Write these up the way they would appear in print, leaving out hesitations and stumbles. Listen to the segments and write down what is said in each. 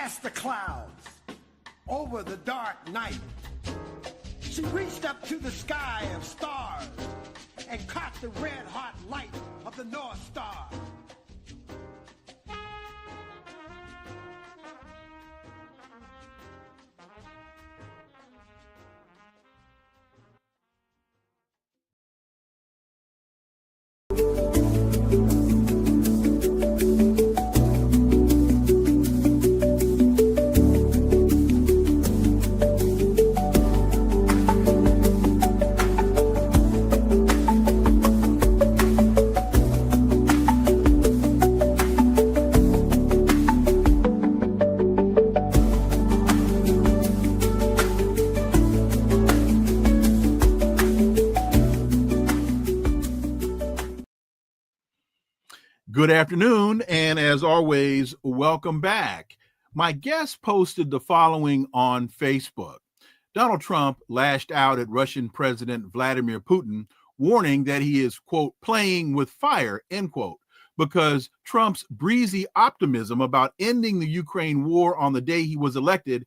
past the clouds, over the dark night. She reached up to the sky of stars and caught the red-hot light of the North Star. Good afternoon, and as always, welcome back. My guest posted the following on Facebook. Donald Trump lashed out at Russian President Vladimir Putin, warning that he is, quote, playing with fire, end quote, because Trump's breezy optimism about ending the Ukraine war on the day he was elected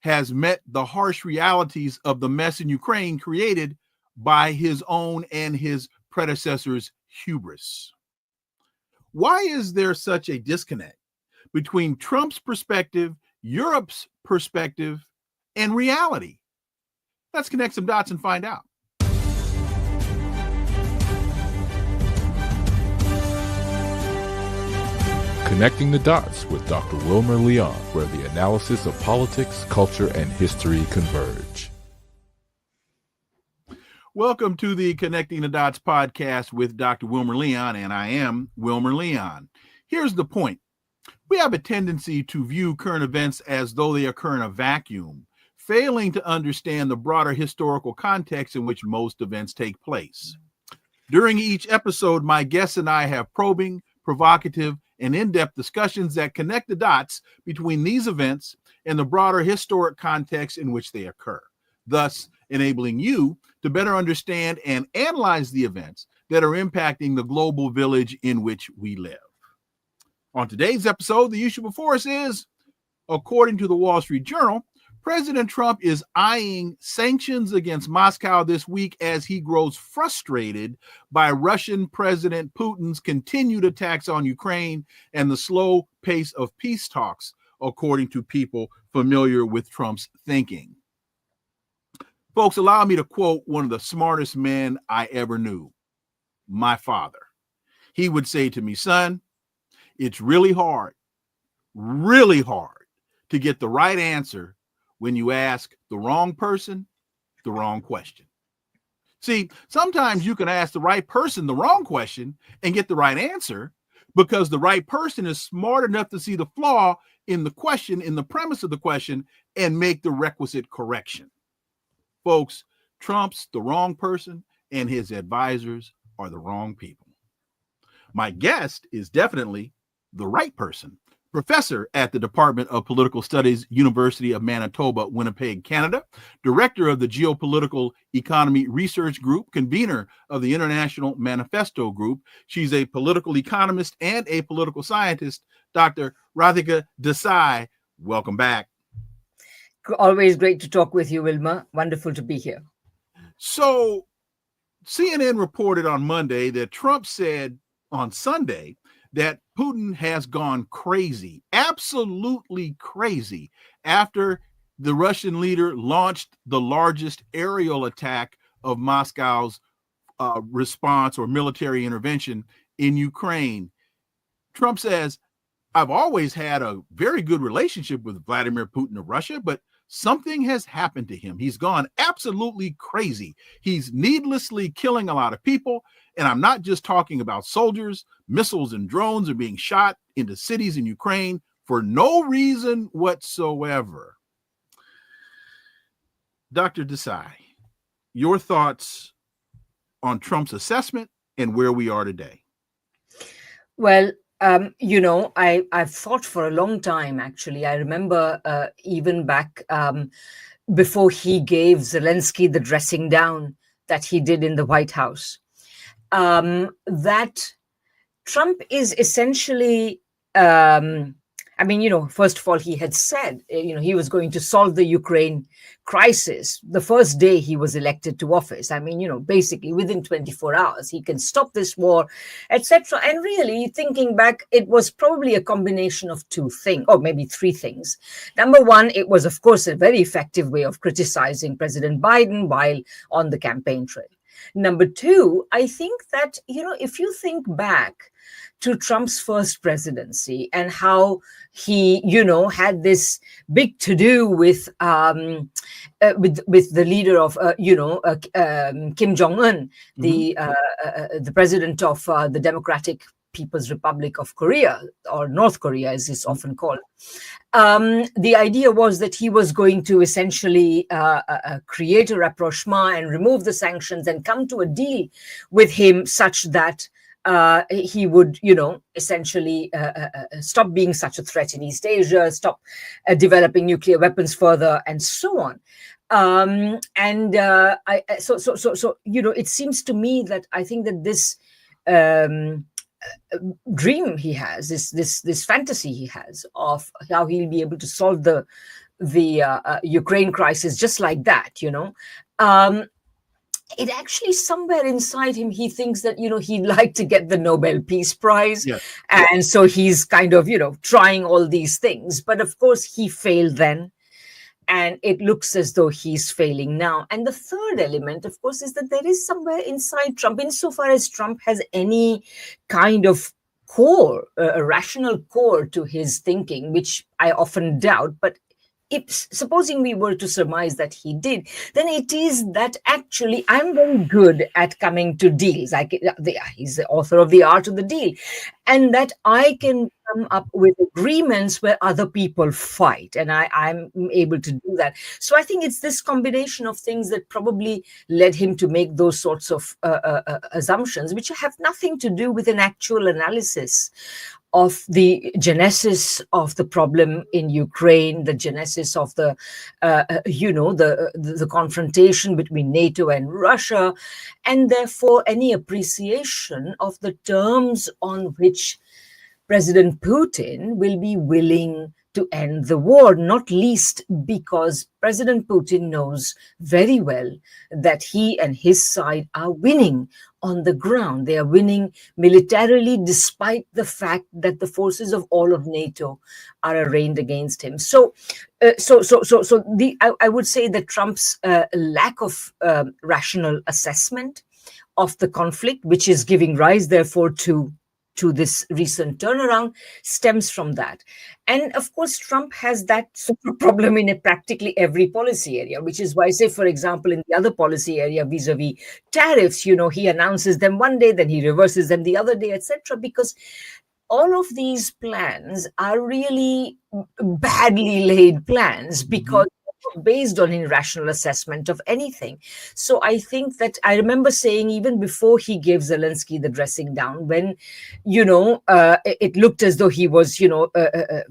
has met the harsh realities of the mess in Ukraine created by his own and his predecessors' hubris. Why is there such a disconnect between Trump's perspective, Europe's perspective, and reality? Let's connect some dots and find out. Connecting the Dots with Dr. Wilmer Leon, where the analysis of politics, culture, and history converge. Welcome to the Connecting the Dots podcast with Dr. Wilmer Leon, and I am Wilmer Leon. Here's the point. We have a tendency to view current events as though they occur in a vacuum, failing to understand the broader historical context in which most events take place. During each episode, my guests and I have probing, provocative, and in-depth discussions that connect the dots between these events and the broader historic context in which they occur, thus enabling you to better understand and analyze the events that are impacting the global village in which we live. On today's episode, the issue before us is, according to the Wall Street Journal, President Trump is eyeing sanctions against Moscow this week as he grows frustrated by Russian President Putin's continued attacks on Ukraine and the slow pace of peace talks, according to people familiar with Trump's thinking. Folks, allow me to quote one of the smartest men I ever knew, my father. He would say to me, son, it's really hard to get the right answer when you ask the wrong person the wrong question. See, sometimes you can ask the right person the wrong question and get the right answer because the right person is smart enough to see the flaw in the question, in the premise of the question, and make the requisite correction. Folks, Trump's the wrong person and his advisors are the wrong people. My guest is definitely the right person. Professor at the Department of Political Studies, University of Manitoba, Winnipeg, Canada, Director of the Geopolitical Economy Research Group, convener of the International Manifesto Group. She's a political economist and a political scientist. Dr. Radhika Desai, welcome back. Always great to talk with you, Wilma. Wonderful to be here. So CNN reported on Monday that Trump said on Sunday that Putin has gone crazy, absolutely crazy, after the Russian leader launched the largest aerial attack of Moscow's response or military intervention in Ukraine. Trump says, I've always had a very good relationship with Vladimir Putin of Russia, but something has happened to him. He's gone absolutely crazy. He's needlessly killing a lot of people. And I'm not just talking about soldiers. Missiles and drones are being shot into cities in Ukraine for no reason whatsoever. Dr. Desai, your thoughts on Trump's assessment and where we are today? Well, I've thought for a long time, actually. I remember even back before he gave Zelensky the dressing down that he did in the White House, that Trump is essentially, I mean, first of all, he had said, he was going to solve the Ukraine crisis the first day he was elected to office. I mean, basically within 24 hours, he can stop this war, etc. And really, thinking back, it was probably a combination of two things, or maybe three things. Number one, it was, of course, a very effective way of criticizing President Biden while on the campaign trail. Number two, I think that, if you think back to Trump's first presidency and how he, had this big to-do with the leader of, Kim Jong-un, the president of the Democratic People's Republic of Korea, or North Korea as it's often called. The idea was that he was going to essentially create a rapprochement and remove the sanctions and come to a deal with him such that he would, essentially stop being such a threat in East Asia, stop developing nuclear weapons further, and so on. It seems to me that I think that this dream he has, this fantasy he has of how he'll be able to solve the Ukraine crisis just like that, it actually somewhere inside him, he thinks that, he'd like to get the Nobel Peace Prize. Yes. And so he's kind of, trying all these things. But of course, he failed then. And it looks as though he's failing now. And the third element, of course, is that there is somewhere inside Trump, insofar as Trump has any kind of core, a rational core to his thinking, which I often doubt, but supposing we were to surmise that he did, then it is that actually I'm very good at coming to deals. He's the author of The Art of the Deal. And that I can come up with agreements where other people fight. And I'm able to do that. So I think it's this combination of things that probably led him to make those sorts of assumptions, which have nothing to do with an actual analysis of the genesis of the problem in Ukraine, the genesis of the confrontation between NATO and Russia, and therefore any appreciation of the terms on which President Putin will be willing to end the war, not least because President Putin knows very well that he and his side are winning on the ground. They are winning militarily, despite the fact that the forces of all of NATO are arrayed against him. So I would say that Trump's lack of rational assessment of the conflict, which is giving rise, therefore, to this recent turnaround, stems from that. And of course, Trump has that sort of problem in practically every policy area, which is why, say, for example, in the other policy area, vis-a-vis tariffs, he announces them one day, then he reverses them the other day, etc., because all of these plans are really badly laid plans because based on irrational assessment of anything. So I think that I remember saying, even before he gave Zelensky the dressing down, when, it looked as though he was,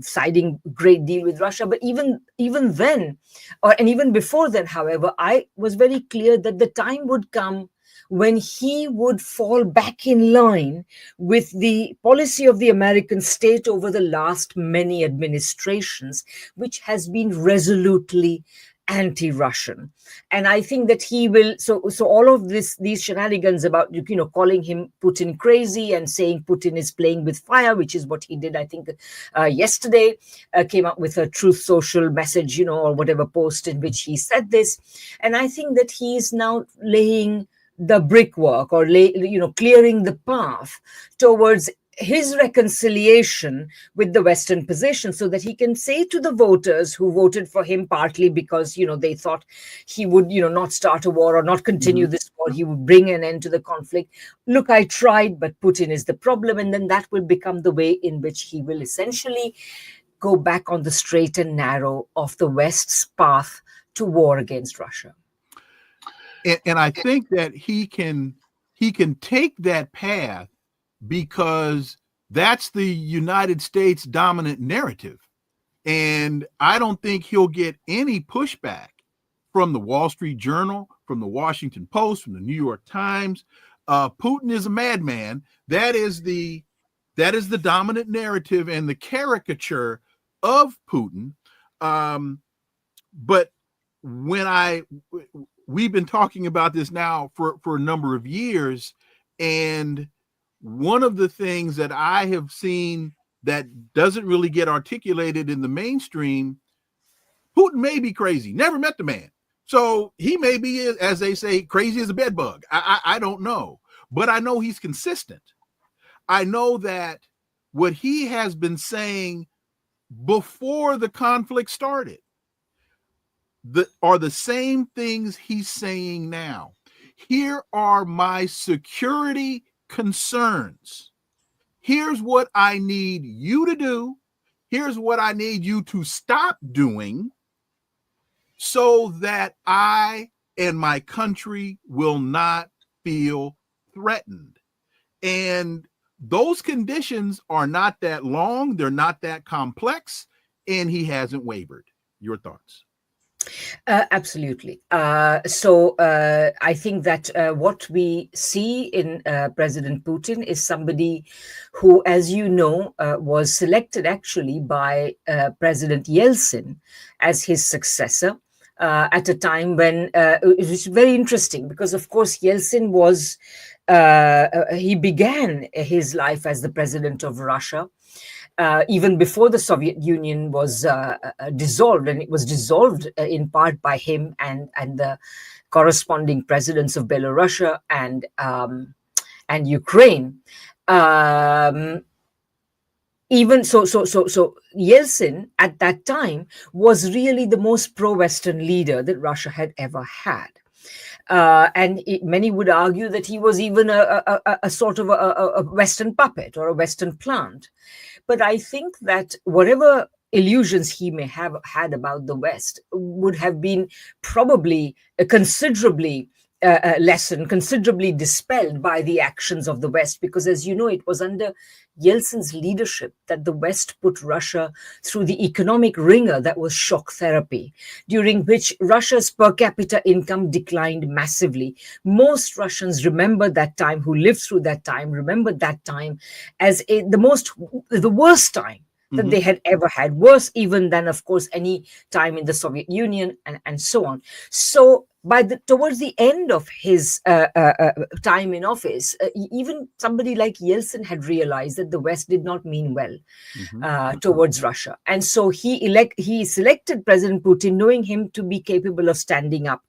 siding a great deal with Russia. But even then, and even before then, however, I was very clear that the time would come when he would fall back in line with the policy of the American state over the last many administrations, which has been resolutely anti-Russian. And I think that he will, so all of these shenanigans about, calling him Putin crazy and saying Putin is playing with fire, which is what he did, I think, yesterday, came up with a Truth Social message, or whatever post in which he said this. And I think that he is now laying the brickwork, or clearing the path towards his reconciliation with the Western position, so that he can say to the voters who voted for him partly because, they thought he would, not start a war or not continue this war, he would bring an end to the conflict. Look, I tried, but Putin is the problem. And then that will become the way in which he will essentially go back on the straight and narrow of the West's path to war against Russia. And I think that he can take that path because that's the United States dominant narrative. And I don't think he'll get any pushback from the Wall Street Journal, from the Washington Post, from the New York Times. Putin is a madman. That is the dominant narrative and the caricature of Putin. But we've been talking about this now for a number of years, and one of the things that I have seen that doesn't really get articulated in the mainstream, Putin may be crazy, never met the man. So he may be, as they say, crazy as a bed bug. I don't know, but I know he's consistent. I know that what he has been saying before the conflict started are the same things he's saying now. Here are my security concerns. Here's what I need you to do. Here's what I need you to stop doing so that I and my country will not feel threatened. And those conditions are not that long. They're not that complex. And he hasn't wavered. Your thoughts? Absolutely. So I think that what we see in President Putin is somebody who, as you know, was selected actually by President Yeltsin as his successor at a time when it was very interesting because, of course, Yeltsin was, he began his life as the president of Russia. Even before the Soviet Union was dissolved, and it was dissolved in part by him and the corresponding presidents of Belarus and Ukraine. Even so, Yeltsin at that time was really the most pro-Western leader that Russia had ever had. And many would argue that he was even a sort of a Western puppet or a Western plant. But I think that whatever illusions he may have had about the West would have been probably considerably lessened, considerably dispelled by the actions of the West. Because as you know, it was under Yeltsin's leadership that the West put Russia through the economic ringer that was shock therapy, during which Russia's per capita income declined massively. Most Russians remember that time, who lived through that time, remember that time as the worst time that they had ever had, worse even than, of course, any time in the Soviet Union and so on. So towards the end of his time in office, even somebody like Yeltsin had realized that the West did not mean well towards Russia. And so he selected President Putin, knowing him to be capable of standing up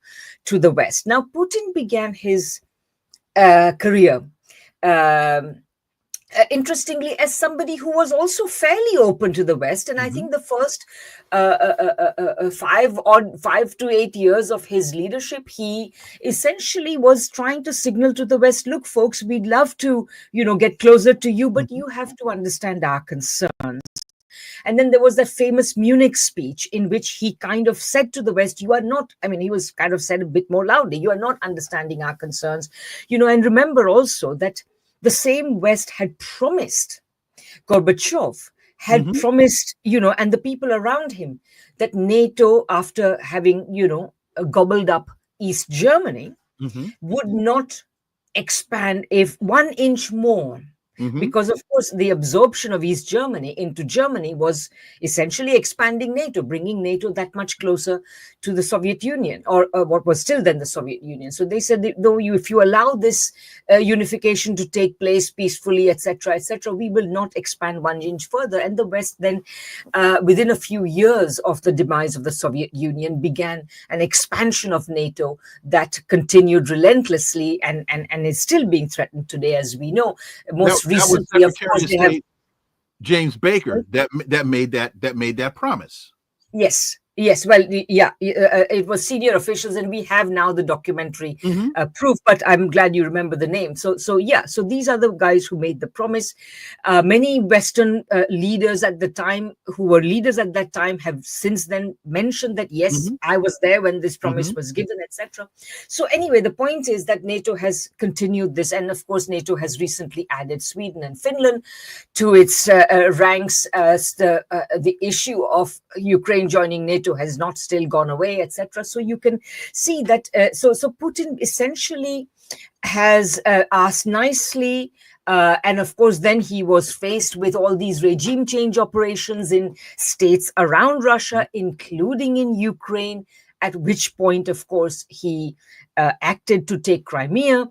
to the West. Now, Putin began his career interestingly, as somebody who was also fairly open to the West. And I think the first 5 to 8 years of his leadership, he essentially was trying to signal to the West, look, folks, we'd love to, get closer to you, but you have to understand our concerns. And then there was that famous Munich speech in which he kind of said to the West, you are not, he was kind of said a bit more loudly, you are not understanding our concerns, and remember also that the same West had promised, Gorbachev had promised, and the people around him, that NATO, after having, gobbled up East Germany, would not expand if 1 inch more. Because, of course, the absorption of East Germany into Germany was essentially expanding NATO, bringing NATO that much closer to the Soviet Union, or what was still then the Soviet Union. So they said, if you allow this unification to take place peacefully, etc., we will not expand 1 inch further. And the West then, within a few years of the demise of the Soviet Union, began an expansion of NATO that continued relentlessly and is still being threatened today, as we know. Recently, of course, Secretary of State James Baker that made that promise. Yes. Well, it was senior officials, and we have now the documentary proof. But I'm glad you remember the name. So these are the guys who made the promise. Many Western leaders at the time, who were leaders at that time, have since then mentioned that yes, I was there when this promise was given, etc. So anyway, the point is that NATO has continued this, and of course, NATO has recently added Sweden and Finland to its ranks. As the issue of Ukraine joining NATO has not still gone away, etc. So you can see that. So Putin essentially has asked nicely And of course, then he was faced with all these regime change operations in states around Russia, including in Ukraine, at which point, of course, he acted to take Crimea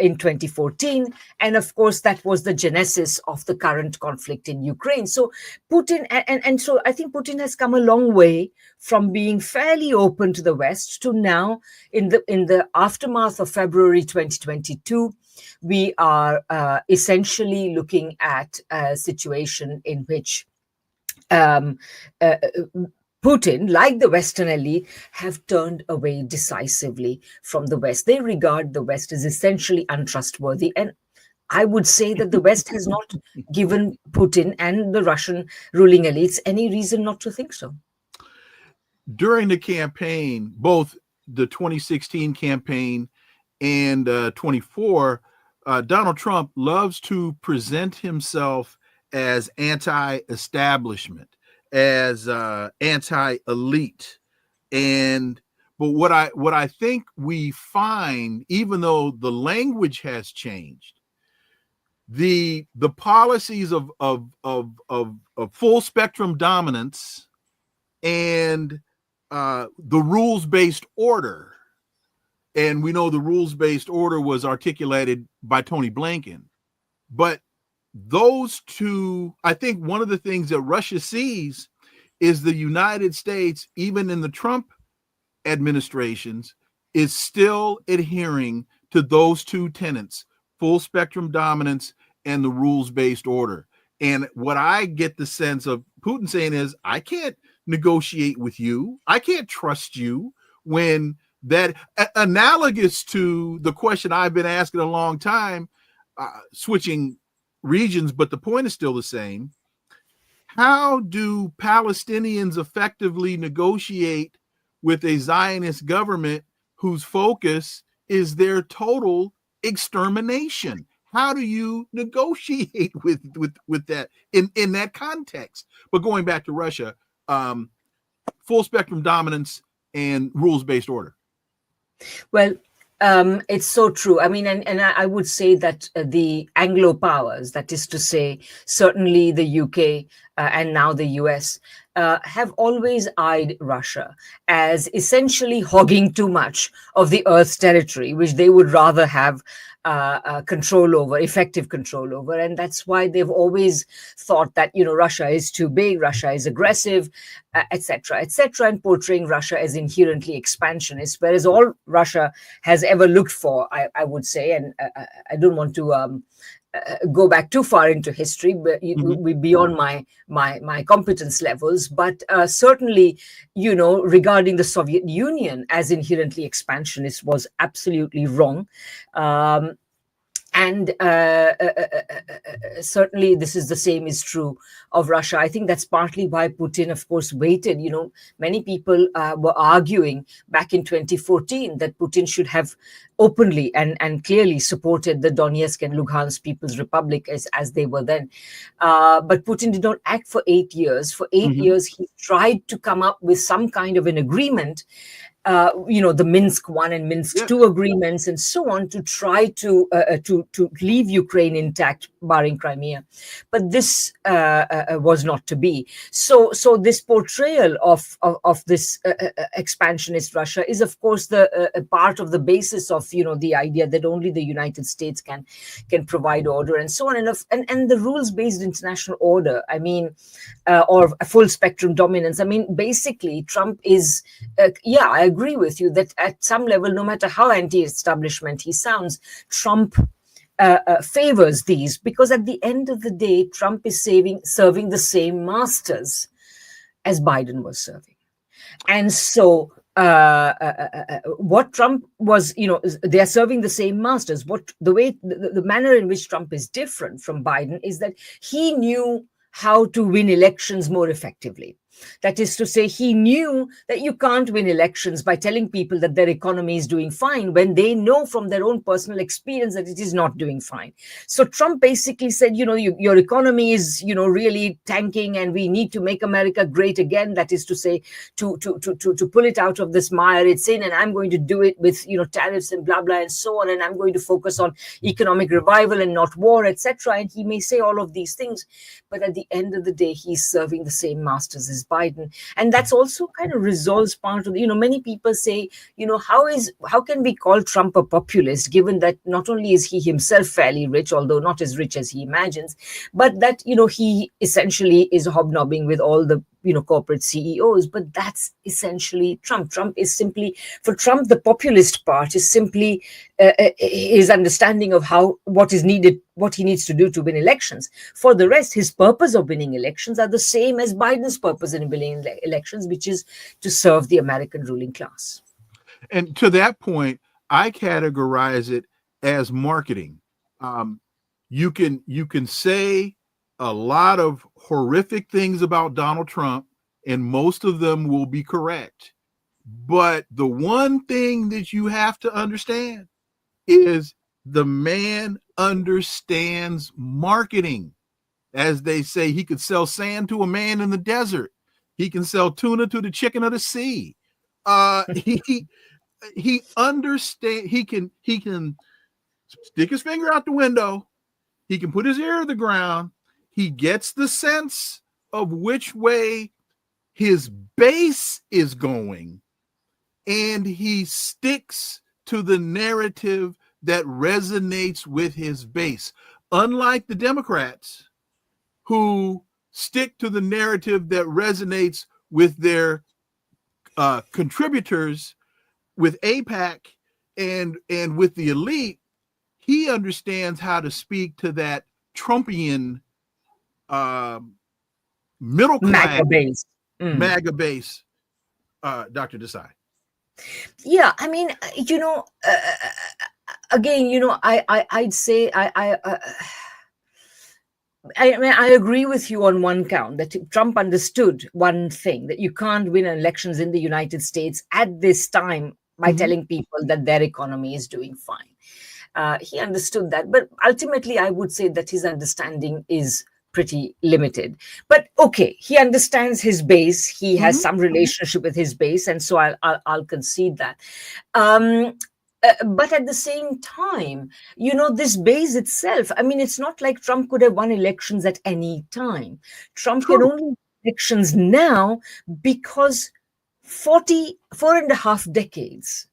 in 2014. And of course, that was the genesis of the current conflict in Ukraine. So Putin, and so I think Putin has come a long way from being fairly open to the West to now, in the aftermath of February 2022, we are essentially looking at a situation in which Putin, like the Western elite, have turned away decisively from the West. They regard the West as essentially untrustworthy. And I would say that the West has not given Putin and the Russian ruling elites any reason not to think so. During the campaign, both the 2016 campaign and 24, Donald Trump loves to present himself as anti-establishment, as anti-elite. But what I think we find, even though the language has changed, the policies of full spectrum dominance and the rules-based order, and we know the rules-based order was articulated by Tony Blinken, but those two, I think one of the things that Russia sees is the United States, even in the Trump administrations, is still adhering to those two tenets, full spectrum dominance and the rules-based order. And what I get the sense of Putin saying is, I can't negotiate with you. I can't trust you, when that analogous to the question I've been asking a long time, switching regions, but the point is still the same. How do Palestinians effectively negotiate with a Zionist government whose focus is their total extermination? How do you negotiate with that in that context? But going back to Russia, full spectrum dominance and rules-based order. Well, it's so true. I mean, and I would say that the Anglo powers, that is to say, certainly the UK and now the US, have always eyed Russia as essentially hogging too much of the Earth's territory, which they would rather have control over, effective control over. And that's why they've always thought that, Russia is too big, Russia is aggressive, etc., and portraying Russia as inherently expansionist, whereas all Russia has ever looked for, I would say, and I don't want to go back too far into history, but we beyond my competence levels. But certainly, regarding the Soviet Union as inherently expansionist was absolutely wrong. And certainly this is the same is true of Russia. I think that's partly why Putin, of course, waited. Many people were arguing back in 2014 that Putin should have openly and clearly supported the Donetsk and Luhansk People's Republic as they were then. But Putin did not act for 8 years. For 8 years, he tried to come up with some kind of an agreement, the Minsk I and Minsk II agreements and so on, to try to leave Ukraine intact, barring Crimea. But this was not to be. So this portrayal of this expansionist Russia is, of course, the part of the basis of the idea that only the United States can provide order and so on, and the rules-based international order. I mean, or full spectrum dominance. I mean, basically, Trump is I agree with you that at some level, no matter how anti-establishment he sounds, Trump favors these, because at the end of the day, Trump is serving the same masters as Biden was serving. And so what Trump was, they are serving the same masters. The manner in which Trump is different from Biden is that he knew how to win elections more effectively. That is to say, he knew that you can't win elections by telling people that their economy is doing fine when they know from their own personal experience that it is not doing fine. So Trump basically said, your economy is, really tanking, and we need to make America great again. That is to say, to pull it out of this mire it's in, and I'm going to do it with, tariffs and blah, blah, and so on. And I'm going to focus on economic revival and not war, etc. And he may say all of these things, but at the end of the day, he's serving the same masters as Biden. And that's also kind of resolves part of many people say, how can we call Trump a populist, given that not only is he himself fairly rich, although not as rich as he imagines, but that, he essentially is hobnobbing with all the corporate CEOs. But that's essentially Trump. For Trump, the populist part is simply his understanding of what is needed, what he needs to do to win elections. For the rest, his purpose of winning elections are the same as Biden's purpose in winning elections, which is to serve the American ruling class. And to that point, I categorize it as marketing. You can say a lot of horrific things about Donald Trump, and most of them will be correct. But the one thing that you have to understand is the man understands marketing. As they say, he could sell sand to a man in the desert. He can sell tuna to the chicken of the sea. He understands. He can stick his finger out the window. He can put his ear to the ground. He gets the sense of which way his base is going, and he sticks to the narrative that resonates with his base. Unlike the Democrats, who stick to the narrative that resonates with their contributors, with AIPAC and with the elite, he understands how to speak to that Trumpian middle class MAGA base. Dr. Desai. Yeah, I mean, again, I'd say I agree with you on one count, that Trump understood one thing, that you can't win elections in the United States at this time by telling people that their economy is doing fine. He understood that, but ultimately I would say that his understanding is pretty limited. But okay, he understands his base. He has some relationship with his base, and so I'll concede that. But at the same time, this base itself, I mean, it's not like Trump could have won elections at any time. Trump can only win elections now because 4.5 decades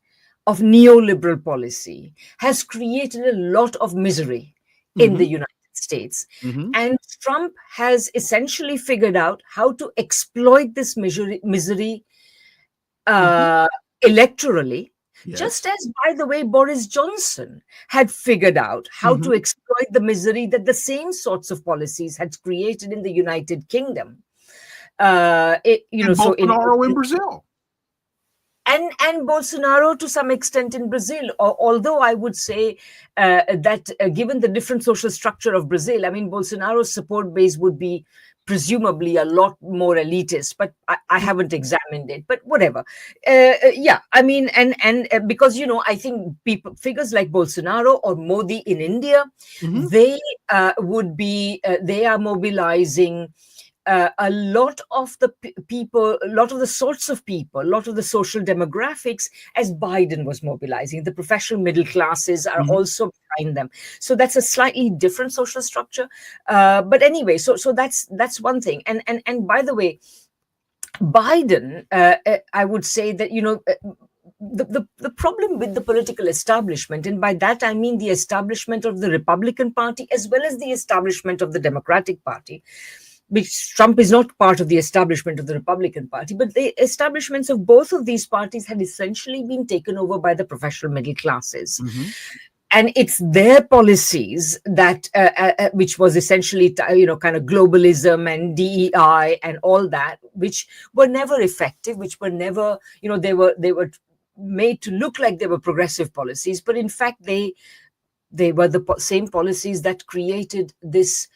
of neoliberal policy has created a lot of misery in the United States. And Trump has essentially figured out how to exploit this misery electorally. Yes. Just as, by the way, Boris Johnson had figured out how to exploit the misery that the same sorts of policies had created in the United Kingdom. Bolsonaro in Brazil. And Bolsonaro to some extent in Brazil, although I would say that given the different social structure of Brazil, I mean, Bolsonaro's support base would be presumably a lot more elitist, but I haven't examined it, but whatever. Yeah, I mean, and because, I think figures like Bolsonaro or Modi in India, they are mobilizing a lot of the people, a lot of the sorts of people, a lot of the social demographics as Biden was mobilizing. The professional middle classes are also behind them. So that's a slightly different social structure. But anyway, so that's one thing. And by the way, Biden, I would say that, the problem with the political establishment, and by that I mean the establishment of the Republican Party as well as the establishment of the Democratic Party, which Trump is not part of the establishment of the Republican Party, but the establishments of both of these parties had essentially been taken over by the professional middle classes. And it's their policies that, which was essentially, kind of globalism and DEI and all that, which were never effective, which were never, they were made to look like they were progressive policies, but in fact they were the same policies that created this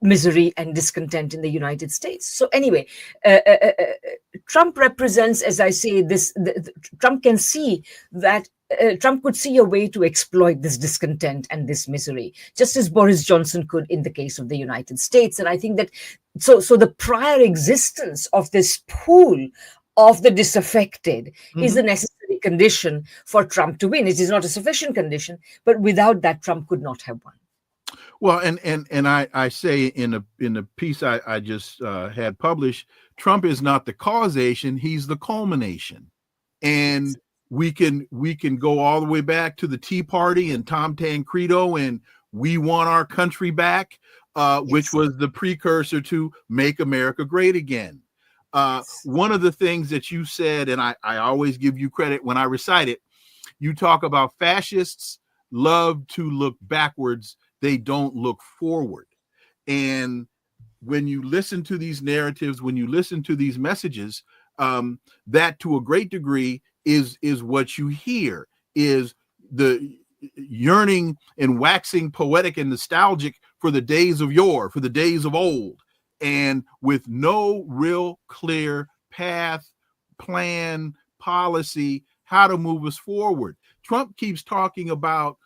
misery and discontent in the United States. So anyway, Trump represents, as I say, Trump can see that Trump could see a way to exploit this discontent and this misery, just as Boris Johnson could in the case of the United States. And I think that so the prior existence of this pool of the disaffected is a necessary condition for Trump to win. It is not a sufficient condition, but without that, Trump could not have won. Well, and I say in the piece I just had published, Trump is not the causation; he's the culmination. And we can go all the way back to the Tea Party and Tom Tancredo and "We Want Our Country Back," which was the precursor to "Make America Great Again." One of the things that you said, and I always give you credit when I recite it, you talk about fascists love to look backwards. They don't look forward. And when you listen to these narratives, when you listen to these messages, that to a great degree is what you hear, is the yearning and waxing poetic and nostalgic for the days of yore, for the days of old, and with no real clear path, plan, policy, how to move us forward. Trump keeps talking about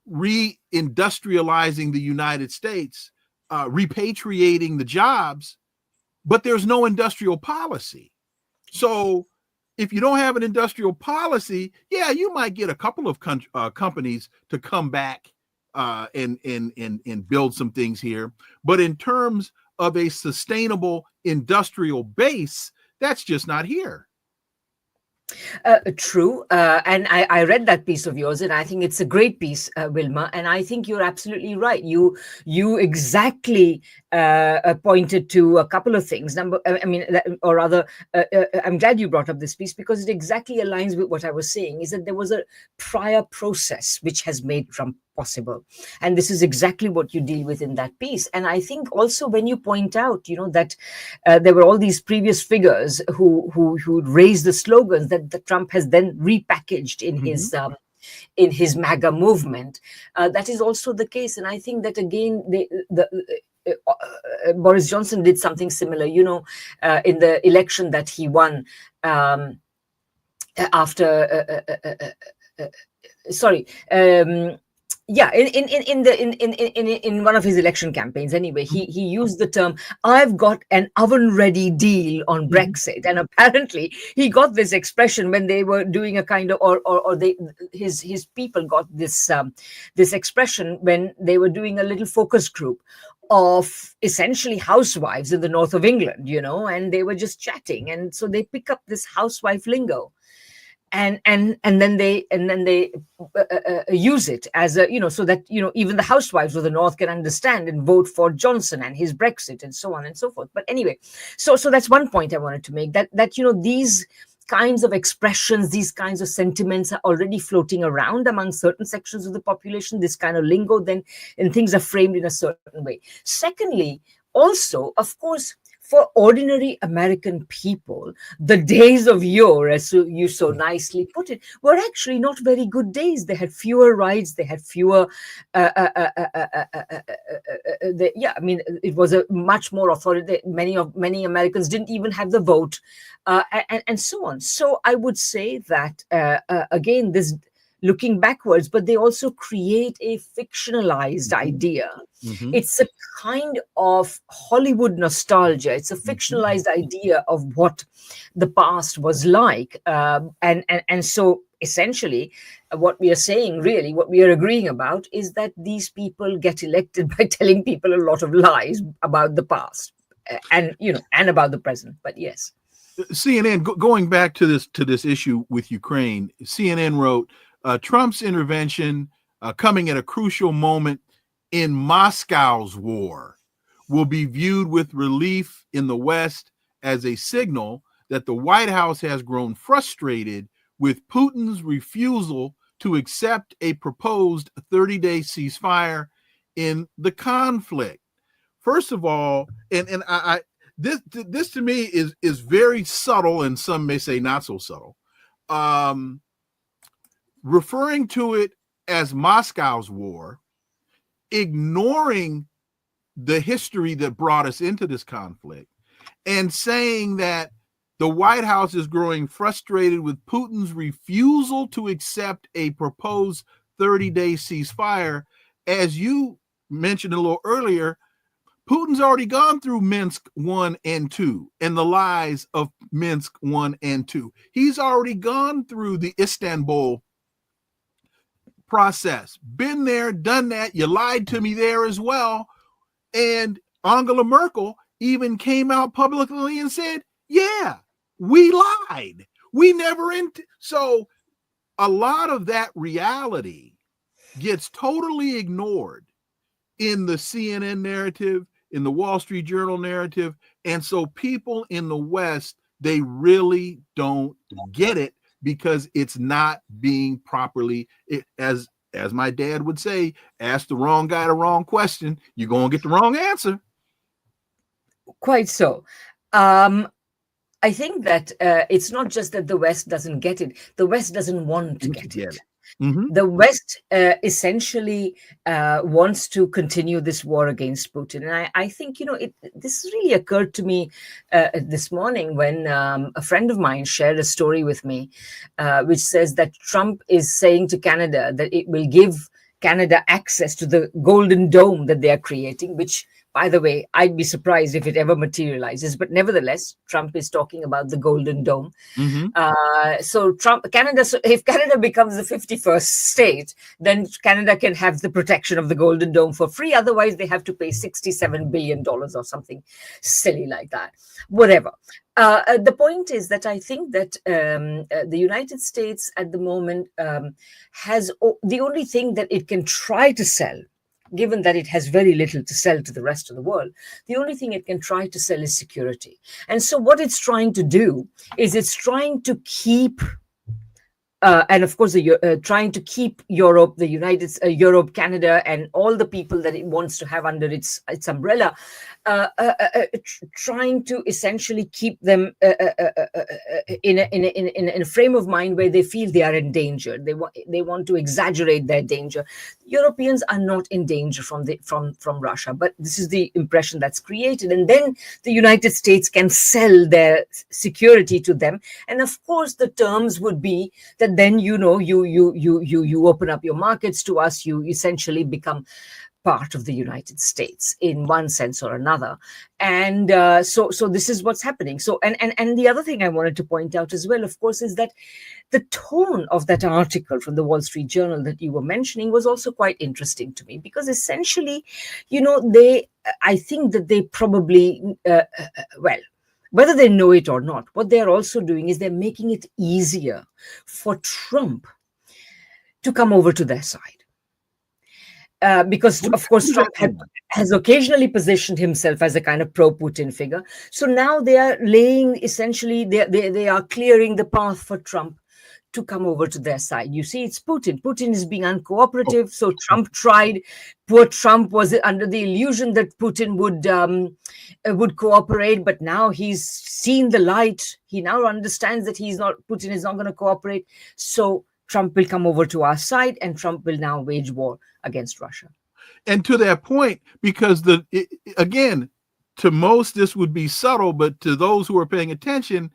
reindustrializing the United States, repatriating the jobs, but there's no industrial policy. So if you don't have an industrial policy, yeah, you might get a couple of companies to come back and build some things here. But in terms of a sustainable industrial base, that's just not here. True. And I read that piece of yours, and I think it's a great piece, Wilma. And I think you're absolutely right. You exactly pointed to a couple of things. I'm glad you brought up this piece, because it exactly aligns with what I was saying, is that there was a prior process which has made Trump possible. And this is exactly what you deal with in that piece. And I think also when you point out, that there were all these previous figures who raised the slogans that Trump has then repackaged in his MAGA movement, that is also the case. And I think that again, Boris Johnson did something similar, in the election that he won in one of his election campaigns. Anyway, he used the term, "I've got an oven-ready deal on Brexit," and apparently he got this expression when they were doing a kind of, his people got this expression when they were doing a little focus group of essentially housewives in the north of England, and they were just chatting, and so they pick up this housewife lingo. And then they use it as a, so that, even the housewives of the North can understand and vote for Johnson and his Brexit and so on and so forth. But anyway, so that's one point I wanted to make, that these kinds of expressions, these kinds of sentiments are already floating around among certain sections of the population, this kind of lingo, and things are framed in a certain way. Secondly, also, of course, for ordinary American people, the days of yore, as you so nicely put it, were actually not very good days. They had fewer rights. They had fewer. It was a much more authority. Many Americans didn't even have the vote, and so on. So I would say that again, this looking backwards, but they also create a fictionalized idea. Mm-hmm. It's a kind of Hollywood nostalgia. It's a fictionalized idea of what the past was like. And so essentially what we are saying, really, what we are agreeing about is that these people get elected by telling people a lot of lies about the past and about the present. But yes. CNN, going back to this issue with Ukraine, CNN wrote, Trump's intervention coming at a crucial moment in Moscow's war will be viewed with relief in the West as a signal that the White House has grown frustrated with Putin's refusal to accept a proposed 30-day ceasefire in the conflict. First of all, and this to me is very subtle, and some may say not so subtle. Referring to it as Moscow's war ignoring the history that brought us into this conflict and saying that the White House is growing frustrated with Putin's refusal to accept a proposed 30-day ceasefire. As you mentioned a little earlier, Putin's already gone through Minsk 1 and 2 and the lies of Minsk 1 and 2. He's already gone through the Istanbul process. Been there, done that. You lied to me there as well. And Angela Merkel even came out publicly and said, yeah, we lied. We never so a lot of that reality gets totally ignored in the CNN narrative, in the Wall Street Journal narrative. And so people in the West, they really don't get it because it's not being properly, as my dad would say, ask the wrong guy the wrong question, you're going to get the wrong answer. Quite so. I think that it's not just that the West doesn't get it. The West doesn't want to get it. Mm-hmm. The West essentially wants to continue this war against Putin. And I think, this really occurred to me this morning when a friend of mine shared a story with me, which says that Trump is saying to Canada that it will give Canada access to the Golden Dome that they are creating, which, by the way, I'd be surprised if it ever materializes. But nevertheless, Trump is talking about the Golden Dome. Mm-hmm. So if Canada becomes the 51st state, then Canada can have the protection of the Golden Dome for free. Otherwise, they have to pay $67 billion or something silly like that. Whatever. The point is that I think that the United States at the moment has the only thing that it can try to sell, given that it has very little to sell to the rest of the world, the only thing it can try to sell is security. And so what it's trying to do is it's trying to keep, and of course, trying to keep Europe, Europe, Canada, and all the people that it wants to have under its umbrella, trying to essentially keep them in a frame of mind where they feel they are in danger. They want to exaggerate their danger. Europeans are not in danger from Russia, but this is the impression that's created, and then the United States can sell their security to them. And of course, the terms would be that then you open up your markets to us. You essentially become part of the United States in one sense or another. And so this is what's happening. So and the other thing I wanted to point out as well, of course, is that the tone of that article from the Wall Street Journal that you were mentioning was also quite interesting to me, because essentially, I think that they probably, whether they know it or not, what they're also doing is they're making it easier for Trump to come over to their side. Because, of course, Trump has occasionally positioned himself as a kind of pro-Putin figure. So now they are they are clearing the path for Trump to come over to their side. You see, it's Putin. Putin is being uncooperative. So Trump tried. Poor Trump was under the illusion that Putin would cooperate, but now he's seen the light. He now understands that Putin is not going to cooperate. So Trump will come over to our side, and Trump will now wage war against Russia. And to that point, because again, to most this would be subtle, but to those who are paying attention,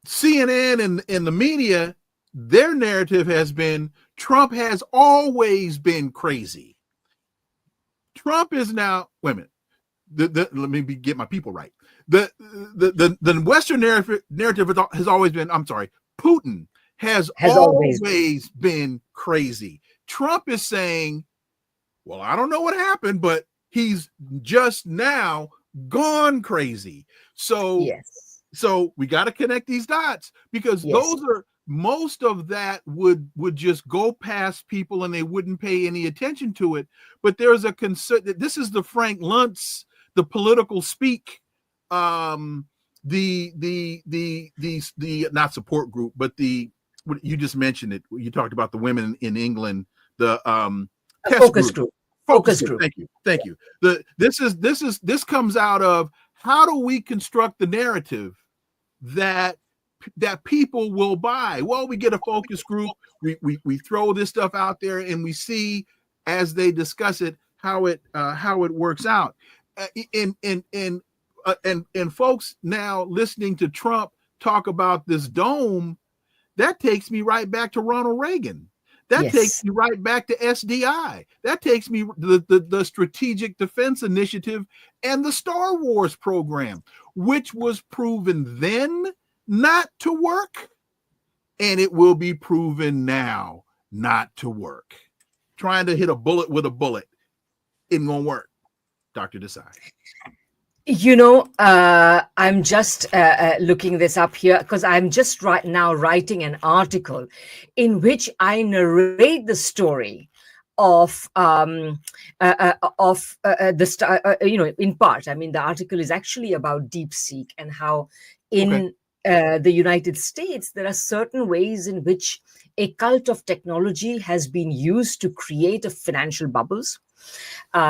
CNN and the media, their narrative has been Trump has always been crazy. Trump is now, wait a minute, let me get my people right. The Western narrative has always been, Putin has always been crazy. Trump is saying, well, I don't know what happened, but he's just now gone crazy. So, yes. So we got to connect these dots, because most of that would just go past people and they wouldn't pay any attention to it. But there's a concern that this is the Frank Luntz, the political speak, the not support group, but you just mentioned it. You talked about the women in England, the focus group. Thank you. This comes out of how do we construct the narrative that people will buy? Well, we get a focus group, we throw this stuff out there, and we see as they discuss it, how it works out. And folks now listening to Trump talk about this dome, that takes me right back to Ronald Reagan. That takes me right back to SDI. That takes me the Strategic Defense Initiative and the Star Wars program, which was proven then not to work, and it will be proven now not to work. Trying to hit a bullet with a bullet isn't gonna work, Dr. Desai. I'm just looking this up here because I'm just right now writing an article in which I narrate the story of in part. I mean, the article is actually about DeepSeek and how in the United States, there are certain ways in which a cult of technology has been used to create financial bubbles.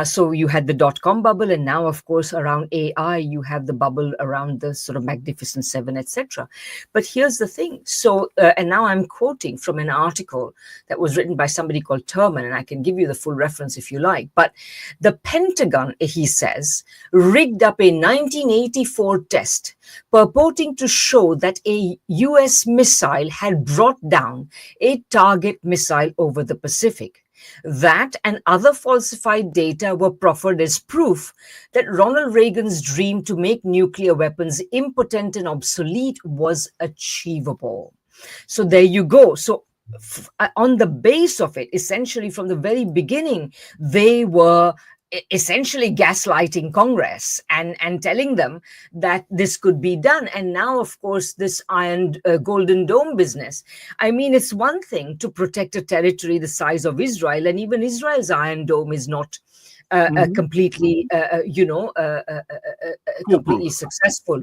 So you had the dot-com bubble, and now, of course, around AI, you have the bubble around the sort of Magnificent Seven, etc. But here's the thing. So, and now I'm quoting from an article that was written by somebody called Terman, and I can give you the full reference if you like. But the Pentagon, he says, rigged up a 1984 test purporting to show that a U.S. missile had brought down a target missile over the Pacific. That and other falsified data were proffered as proof that Ronald Reagan's dream to make nuclear weapons impotent and obsolete was achievable. So there you go. So on the base of it, essentially from the very beginning, they were essentially gaslighting Congress and telling them that this could be done. And now, of course, this Golden Dome business. I mean, it's one thing to protect a territory the size of Israel, and even Israel's Iron Dome is not completely, completely successful,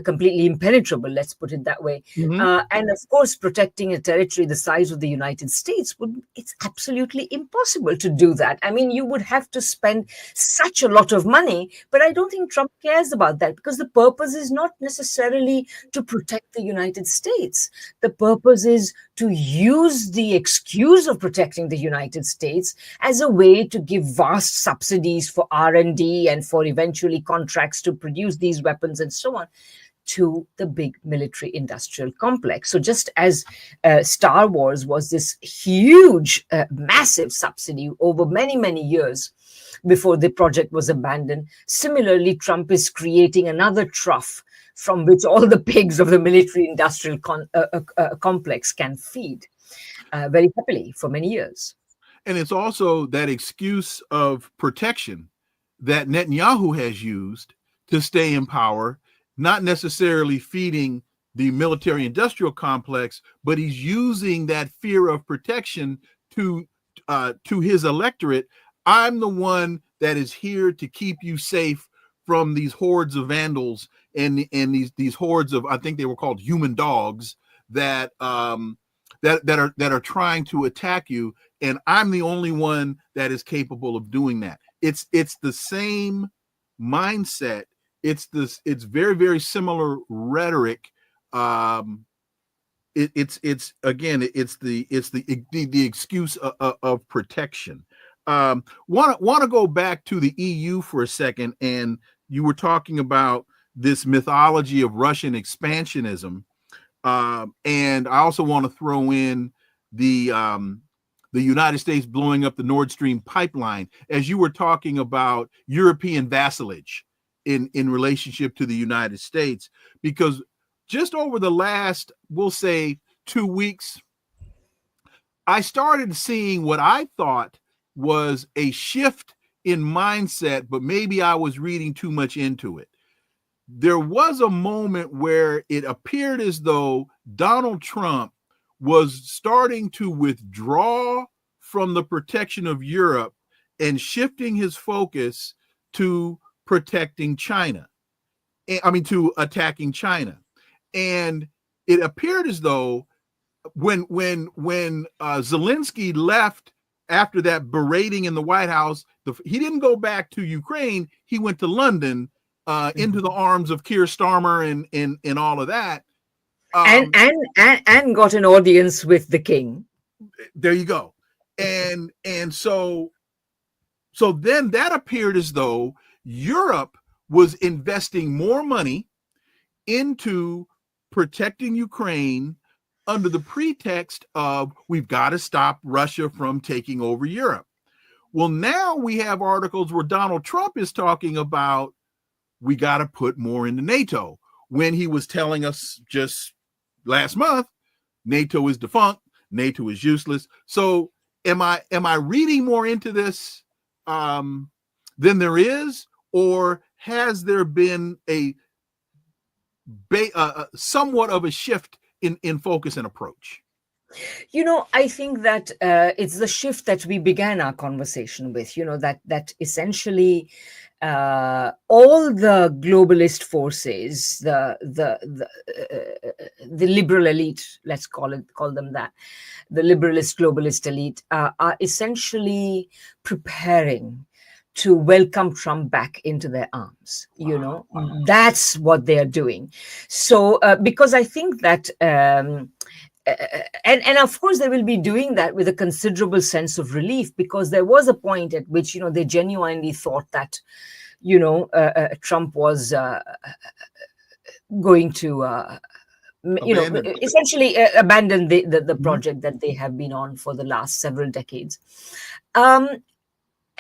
completely impenetrable, let's put it that way. And of course, protecting a territory the size of the United States, it's absolutely impossible to do that. I mean, you would have to spend such a lot of money, but I don't think Trump cares about that because the purpose is not necessarily to protect the United States. The purpose is to use the excuse of protecting the United States as a way to give vast subsidies for R&D and for eventually contracts to produce these weapons and so on to the big military industrial complex. So just as Star Wars was this huge, massive subsidy over many, many years before the project was abandoned, similarly, Trump is creating another trough from which all the pigs of the military industrial complex can feed very happily for many years. And it's also that excuse of protection that Netanyahu has used to stay in power, not necessarily feeding the military industrial complex, but he's using that fear of protection to his electorate. I'm the one that is here to keep you safe from these hordes of vandals and these hordes of, I think they were called human dogs that are trying to attack you. And I'm the only one that is capable of doing that. It's the same mindset. It's very, very similar rhetoric. It's the excuse of protection. Want to go back to the EU for a second, and you were talking about this mythology of Russian expansionism, and I also want to throw in the United States blowing up the Nord Stream pipeline, as you were talking about European vassalage in relationship to the United States, because just over the last, we'll say 2 weeks, I started seeing what I thought was a shift in mindset, but maybe I was reading too much into it. There was a moment where it appeared as though Donald Trump was starting to withdraw from the protection of Europe and shifting his focus to protecting China. To attacking China. And it appeared as though when Zelensky left after that berating in the White House, he didn't go back to Ukraine. He went to London, into the arms of Keir Starmer and all of that. And got an audience with the king. There you go. And so then that appeared as though Europe was investing more money into protecting Ukraine under the pretext of we've got to stop Russia from taking over Europe. Well, now we have articles where Donald Trump is talking about we got to put more into NATO, when he was telling us just last month NATO is defunct, NATO is useless. So am I reading more into this than there is, or has there been a somewhat of a shift in focus and approach? I think that it's the shift that we began our conversation with, that essentially all the globalist forces, the liberal elite, let's call them that, the liberalist globalist elite are essentially preparing to welcome Trump back into their arms. That's what they are doing. So because I think that and of course they will be doing that with a considerable sense of relief, because there was a point at which they genuinely thought that Trump was going to essentially abandon the project that they have been on for the last several decades.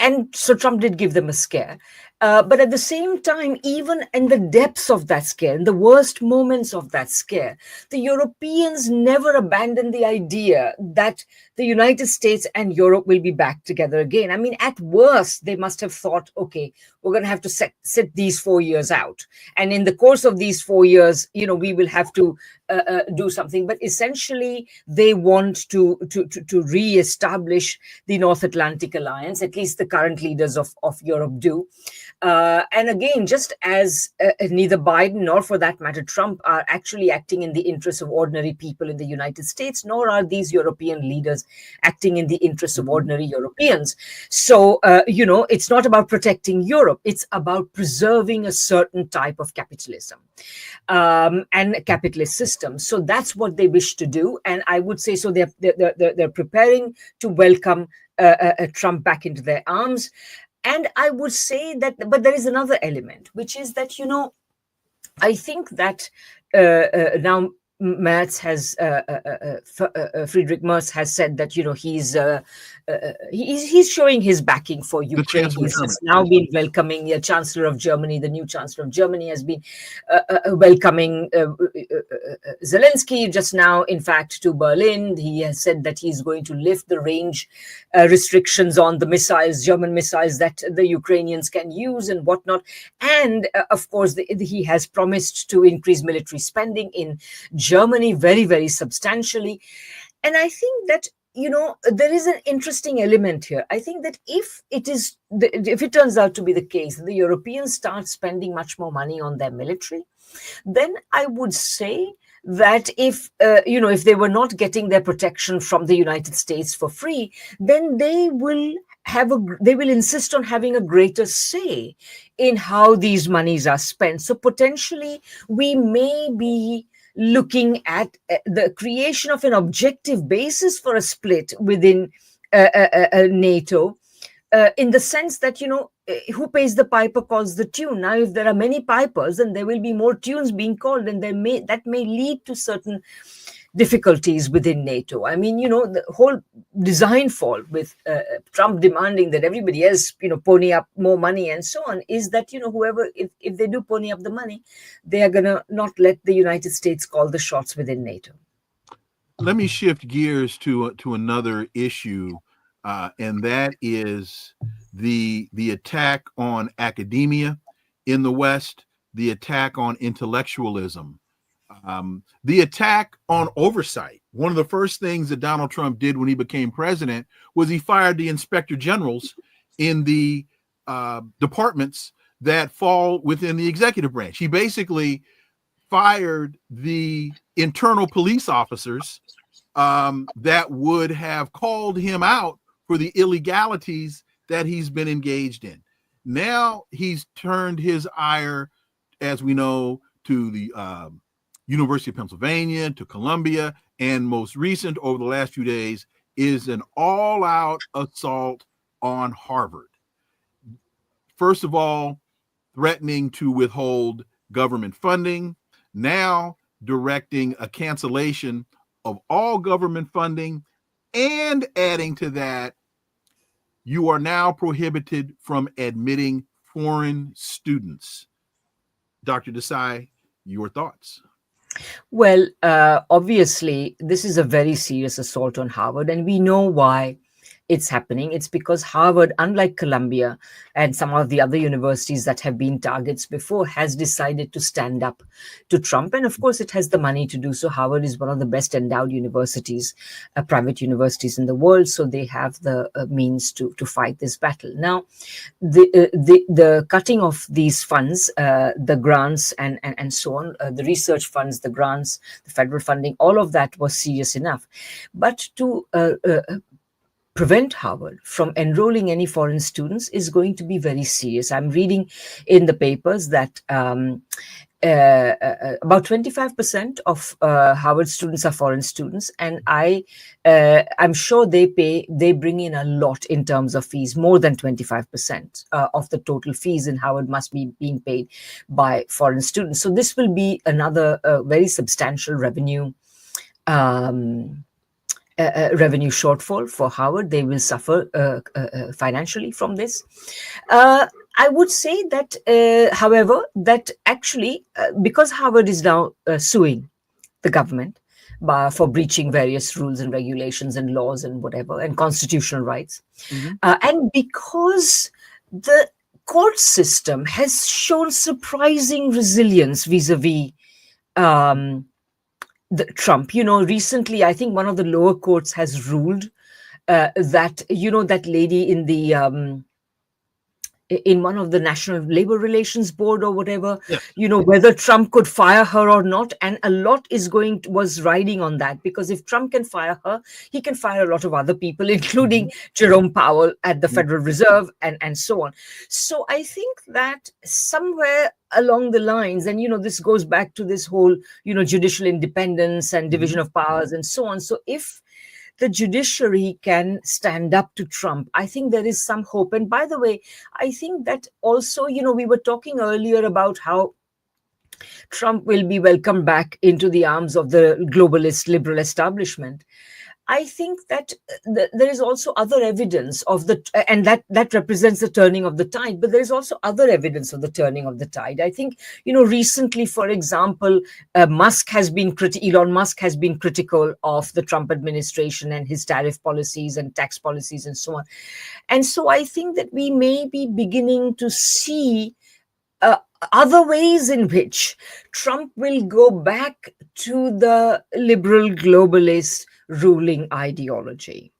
And so Trump did give them a scare. But at the same time, even in the depths of that scare, in the worst moments of that scare, the Europeans never abandoned the idea that the United States and Europe will be back together again. I mean, at worst, they must have thought, okay, we're going to have to sit these 4 years out. And in the course of these 4 years, we will have to do something. But essentially, they want to re-establish the North Atlantic Alliance, at least the current leaders of Europe do. And again, just as neither Biden nor, for that matter, Trump are actually acting in the interests of ordinary people in the United States, nor are these European leaders acting in the interests of ordinary Europeans. So, it's not about protecting Europe. It's about preserving a certain type of capitalism and a capitalist system. So that's what they wish to do. And I would say, so they're preparing to welcome Trump back into their arms. And I would say that, but there is another element, which is that, I think that now Merz has, Friedrich Merz has said that, he's showing his backing for Ukraine. He's just now been welcoming the Chancellor of Germany. The new Chancellor of Germany has been welcoming Zelensky just now, in fact, to Berlin. He has said that he's going to lift the range restrictions on the missiles, German missiles that the Ukrainians can use and whatnot. And of course, he has promised to increase military spending in Germany very, very substantially. And I think that, there is an interesting element here. I think that if it turns out to be the case that the Europeans start spending much more money on their military, then I would say that if they were not getting their protection from the United States for free, then they will insist on having a greater say in how these monies are spent. So potentially we may be looking at the creation of an objective basis for a split within NATO, in the sense that, who pays the piper calls the tune. Now, if there are many pipers, then there will be more tunes being called, and that may lead to certain difficulties within NATO. I mean, the whole design fault with Trump demanding that everybody else, pony up more money and so on, is that, whoever, if they do pony up the money, they are going to not let the United States call the shots within NATO. Let me shift gears to another issue, and that is the attack on academia in the West, the attack on intellectualism. The attack on oversight. One of the first things that Donald Trump did when he became president was he fired the inspector generals in the departments that fall within the executive branch. He basically fired the internal police officers that would have called him out for the illegalities that he's been engaged in. Now he's turned his ire, as we know, to the University of Pennsylvania, to Columbia, and most recent over the last few days is an all-out assault on Harvard. First of all, threatening to withhold government funding, now directing a cancellation of all government funding, and adding to that, you are now prohibited from admitting foreign students. Dr. Desai, your thoughts? Well, obviously, this is a very serious assault on Harvard, and we know why it's happening. It's because Harvard, unlike Columbia and some of the other universities that have been targets before, has decided to stand up to Trump. And of course, it has the money to do so. Harvard is one of the best endowed universities, private universities in the world. So they have the means to fight this battle. Now, the cutting of these funds, the grants and so on, the research funds, the grants, the federal funding, all of that was serious enough. But to prevent Harvard from enrolling any foreign students is going to be very serious. I'm reading in the papers that about 25% of Harvard students are foreign students, and I'm sure they bring in a lot in terms of fees. More than 25% of the total fees in Harvard must be being paid by foreign students. So this will be another very substantial revenue shortfall for Harvard. They will suffer financially from this. I would say that, however, that actually, because Harvard is now suing the government for breaching various rules and regulations and laws and whatever, and constitutional rights, and because the court system has shown surprising resilience vis-a-vis Trump. Recently, I think one of the lower courts has ruled that, that lady in the in one of the National Labor Relations Board or whatever, whether Trump could fire her or not. And a lot was riding on that, because if Trump can fire her, he can fire a lot of other people, including Jerome Powell at the Federal Reserve and so on. So I think that somewhere along the lines, and this goes back to this whole judicial independence and division of powers and so on. So if the judiciary can stand up to Trump, I think there is some hope. And by the way, I think that also, we were talking earlier about how Trump will be welcomed back into the arms of the globalist liberal establishment. I think that there is also other evidence of and that represents the turning of the tide, but there is also other evidence of the turning of the tide. I think, recently, for example, Elon Musk has been critical of the Trump administration and his tariff policies and tax policies and so on. And so I think that we may be beginning to see other ways in which Trump will go back to the liberal globalist ruling ideology.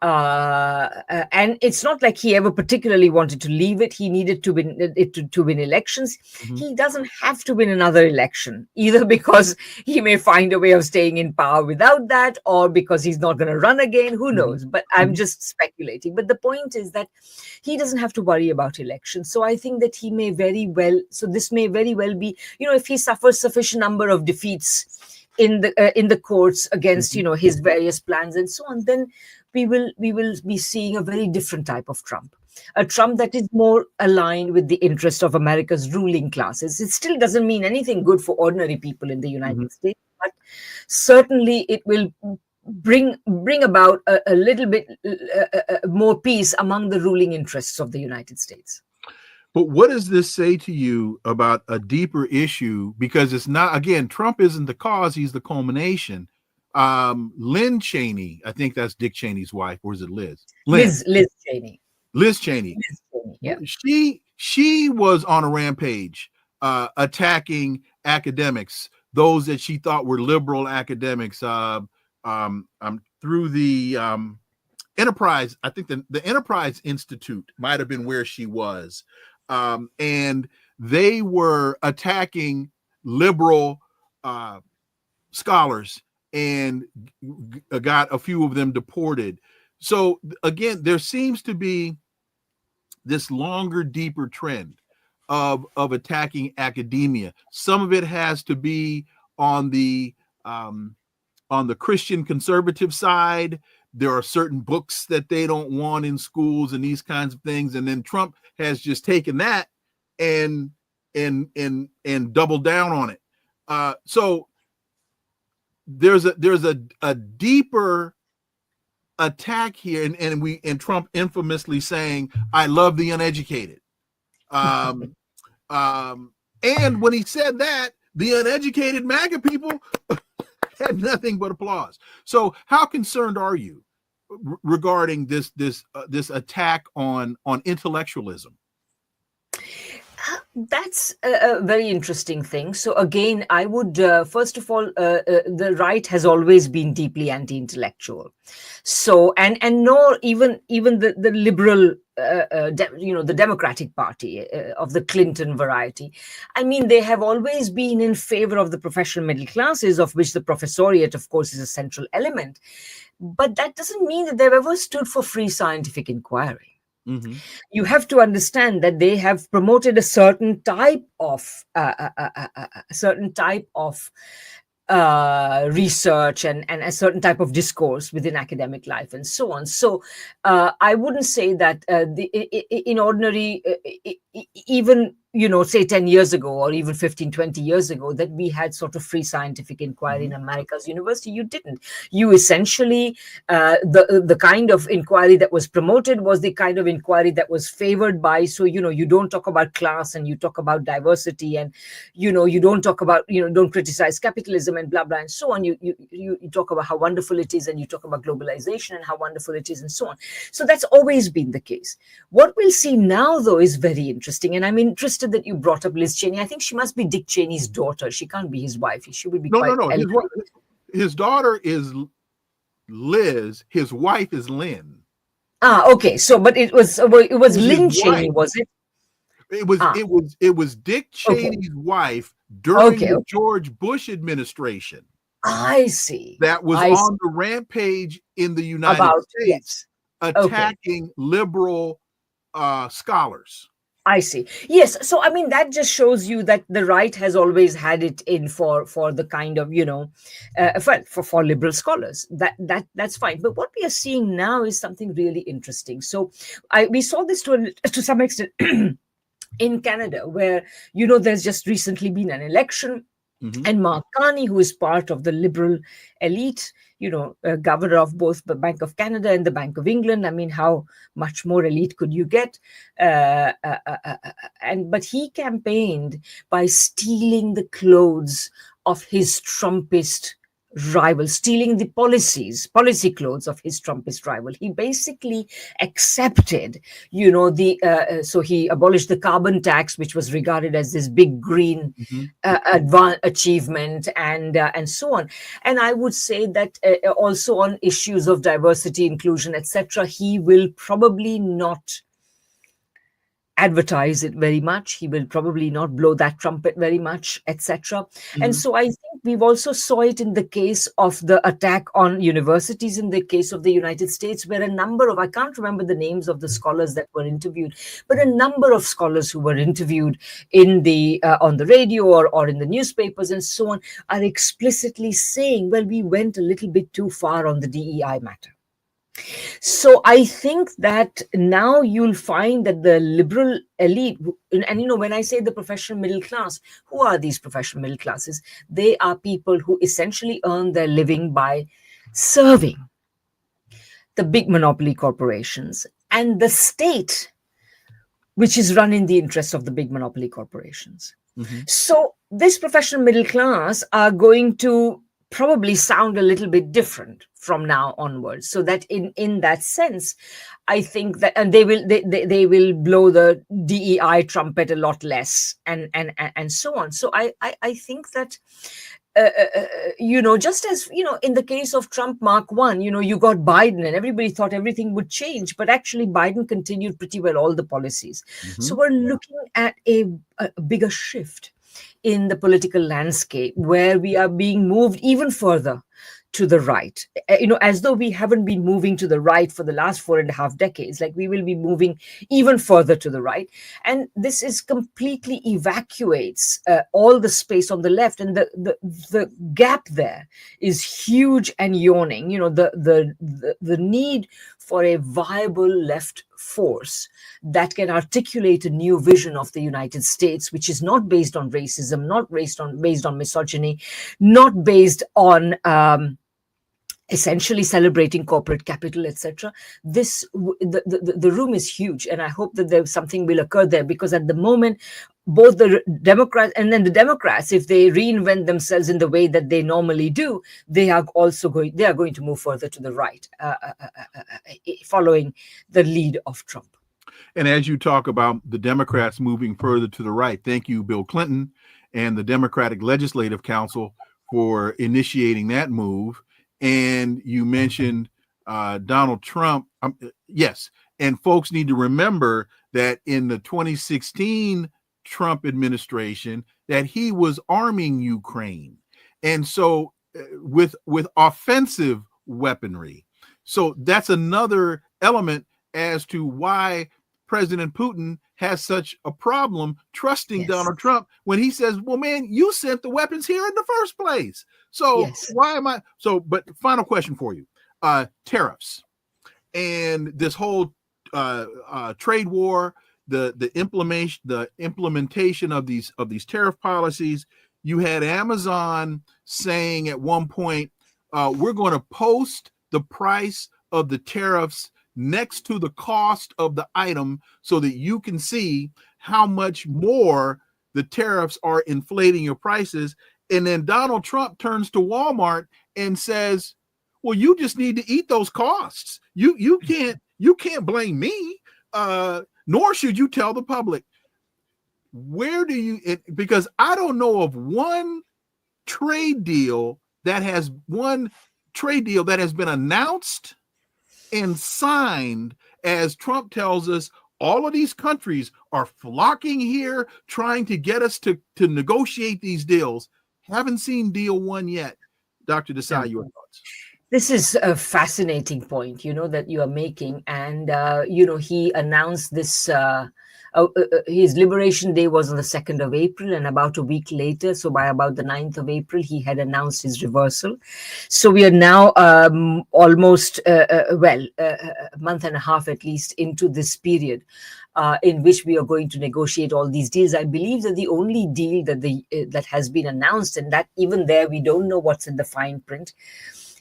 And it's not like he ever particularly wanted to leave it. He needed to win elections. He doesn't have to win another election, either because he may find a way of staying in power without that, or because he's not going to run again. Who knows? But I'm just speculating. But the point is that he doesn't have to worry about elections. So I think that this may very well be, if he suffers sufficient number of defeats in the courts against his various plans and so on, then we will be seeing a very different type of Trump, a Trump that is more aligned with the interest of America's ruling classes. It still doesn't mean anything good for ordinary people in the United States, but certainly it will bring about a little bit more peace among the ruling interests of the United States. But what does this say to you about a deeper issue? Because it's not, again, Trump isn't the cause, he's the culmination. Lynn Cheney, I think that's Dick Cheney's wife, or is it Liz? Liz Cheney. Liz Cheney. Yeah. She was on a rampage, attacking academics, those that she thought were liberal academics, through the Enterprise. I think the Enterprise Institute might have been where she was. And they were attacking liberal scholars and got a few of them deported. So again, there seems to be this longer, deeper trend of attacking academia. Some of it has to be on the Christian conservative side, there are certain books that they don't want in schools and these kinds of things. And then Trump has just taken that and doubled down on it. So there's a deeper attack here, and Trump infamously saying, "I love the uneducated." And when he said that, the uneducated MAGA people had nothing but applause. So how concerned are you regarding this attack on intellectualism? That's a very interesting thing. So again, I would first of all, the right has always been deeply anti-intellectual. So and nor even the liberal, the Democratic Party of the Clinton variety. I mean, they have always been in favor of the professional middle classes, of which the professoriate, of course, is a central element. But that doesn't mean that they've ever stood for free scientific inquiry. Mm-hmm. You have to understand that they have promoted a certain type of research and a certain type of discourse within academic life and so on. So I wouldn't say that in ordinary, even, say 10 years ago or even 15, 20 years ago, that we had sort of free scientific inquiry in America's university. You didn't. You essentially, the kind of inquiry that was promoted was the kind of inquiry that was favored by, so, you don't talk about class and you talk about diversity and, you don't talk about, don't criticize capitalism and blah, blah, and so on. You talk about how wonderful it is and you talk about globalization and how wonderful it is and so on. So that's always been the case. What we'll see now, though, is very interesting. And I'm interested that you brought up Liz Cheney. I think she must be Dick Cheney's daughter. She can't be his wife. She would be no. His daughter is Liz. His wife is Lynn. Okay. So, but it was Lynn Cheney, was it? It was Dick Cheney's wife during the George Bush administration. I see. That was on the rampage in the United States, attacking liberal scholars. I see. Yes. So, I mean, that just shows you that the right has always had it in for the kind of, for liberal scholars. That's fine. But what we are seeing now is something really interesting. So we saw this to some extent in Canada, where, there's just recently been an election. Mm-hmm. And Mark Carney, who is part of the liberal elite, governor of both the Bank of Canada and the Bank of England. I mean, how much more elite could you get? But he campaigned by stealing the clothes of his Trumpist rival, stealing the policy clothes of his Trumpist rival. He basically accepted, so he abolished the carbon tax, which was regarded as this big green achievement, and so on. And I would say that also on issues of diversity, inclusion, etc., he will probably not advertise it very much. He will probably not blow that trumpet very much, etc. And so I think we've also saw it in the case of the attack on universities in the case of the United States, where a number of, I can't remember the names of the scholars that were interviewed, but a number of scholars who were interviewed in the on the radio or in the newspapers and so on are explicitly saying, well, we went a little bit too far on the DEI matter. So I think that now you'll find that the liberal elite, and when I say the professional middle class, who are these professional middle classes? They are people who essentially earn their living by serving the big monopoly corporations and the state, which is run in the interest of the big monopoly corporations. Mm-hmm. So this professional middle class are going to probably sound a little bit different from now onwards, so that in that sense, I think that, and they will blow the DEI trumpet a lot less, and so on. So I think that just as in the case of Trump Mark 1, you got Biden and everybody thought everything would change, but actually Biden continued pretty well all the policies. Mm-hmm. So we're looking at a bigger shift. in the political landscape where we are being moved even further to the right, as though we haven't been moving to the right for the last 4.5 decades, like we will be moving even further to the right. And this is completely evacuates all the space on the left. And the gap there is huge and yawning. The need for a viable left force that can articulate a new vision of the United States, which is not based on racism, not based on misogyny, not based on essentially celebrating corporate capital, etc. The room is huge, and I hope that there's something will occur there, because at the moment, both the Democrats and then the Democrats, if they reinvent themselves in the way that they normally do, they are going to move further to the right, following the lead of Trump. And as you talk about the Democrats moving further to the right, thank you, Bill Clinton and the Democratic Legislative Council, for initiating that move. And you mentioned Donald Trump. Yes. And folks need to remember that in the 2016 Trump administration, that he was arming Ukraine. And so with offensive weaponry. So that's another element as to why President Putin has such a problem trusting Donald Trump when he says, well, man, you sent the weapons here in the first place. So why am I? So, but final question for you, tariffs and this whole trade war, the implementation of these tariff policies. You had Amazon saying at one point, we're going to post the price of the tariffs next to the cost of the item so that you can see how much more the tariffs are inflating your prices. And then Donald Trump turns to Walmart and says, well, you just need to eat those costs. You can't blame me, nor should you tell the public. Where do you, because I don't know of one trade deal that has been announced and signed, as Trump tells us, all of these countries are flocking here, trying to get us to negotiate these deals. Haven't seen deal one yet. Dr. Desai, your thoughts? This is a fascinating point, that you are making. And, he announced this, his Liberation Day was on the 2nd of April, and about a week later, so by about the 9th of April, he had announced his reversal. So we are now almost, a month and a half at least into this period in which we are going to negotiate all these deals. I believe that the only deal that has been announced, and that even there we don't know what's in the fine print,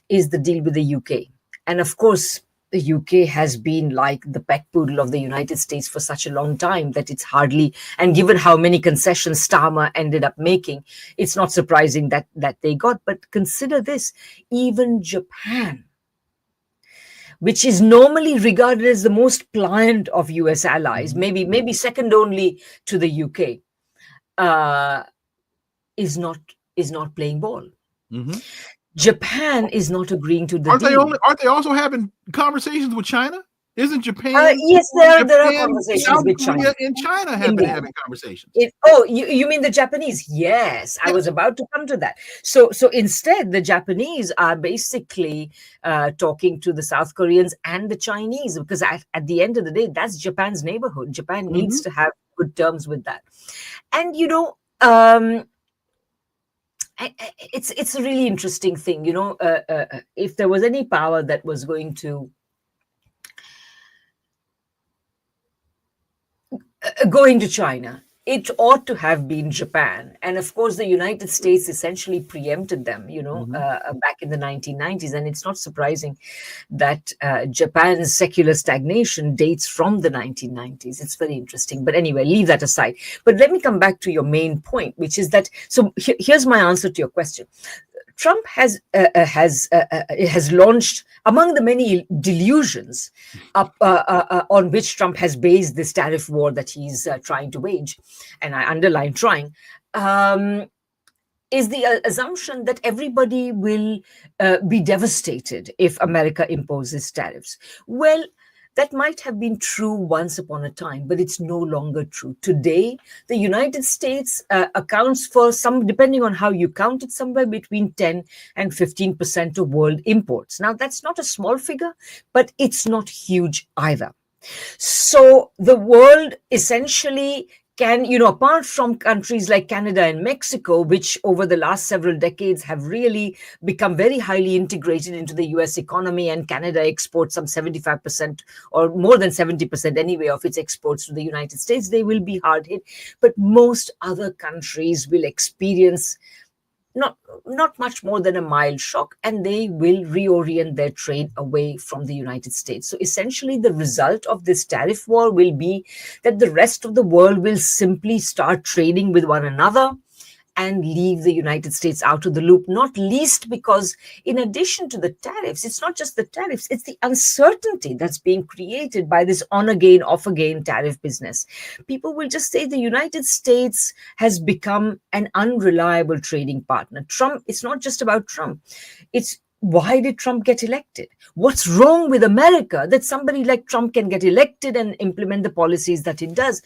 is the deal with the UK. And of course, the UK has been like the pet poodle of the United States for such a long time that it's hardly, and given how many concessions Starmer ended up making, it's not surprising that they got. But consider this, even Japan, which is normally regarded as the most pliant of US allies, maybe second only to the UK, is not playing ball. Mm-hmm. Japan is not agreeing to the deal. Aren't they also having conversations with China? Isn't Japan? Yes, there are conversations South with Korea China. and China have been having conversations. You mean the Japanese? Yes, I was about to come to that. So instead, the Japanese are basically talking to the South Koreans and the Chinese, because at the end of the day, that's Japan's neighborhood. Japan needs to have good terms with that. And, it's a really interesting thing, if there was any power that was going to go into China, it ought to have been Japan. And of course, the United States essentially preempted them, back in the 1990s. And it's not surprising that Japan's secular stagnation dates from the 1990s. It's very interesting. But anyway, leave that aside. But let me come back to your main point, which is that, so here's my answer to your question. Trump has launched, among the many delusions on which Trump has based this tariff war that he's trying to wage, and I underline trying, is the assumption that everybody will be devastated if America imposes tariffs. Well, That might have been true once upon a time, but it's no longer true. Today, the United States accounts for some, depending on how you count it, somewhere between 10 and 15% of world imports. Now, that's not a small figure, but it's not huge either. So the world essentially can, apart from countries like Canada and Mexico, which over the last several decades have really become very highly integrated into the US economy, and Canada exports some 75% or more than 70% anyway of its exports to the United States, they will be hard hit. But most other countries will experience not much more than a mild shock, and they will reorient their trade away from the United States. So essentially, the result of this tariff war will be that the rest of the world will simply start trading with one another and leave the United States out of the loop, not least because in addition to the tariffs, it's not just the tariffs, it's the uncertainty that's being created by this on-again, off-again tariff business. People will just say the United States has become an unreliable trading partner. Trump, it's not just about Trump. It's why did Trump get elected? What's wrong with America that somebody like Trump can get elected and implement the policies that he does?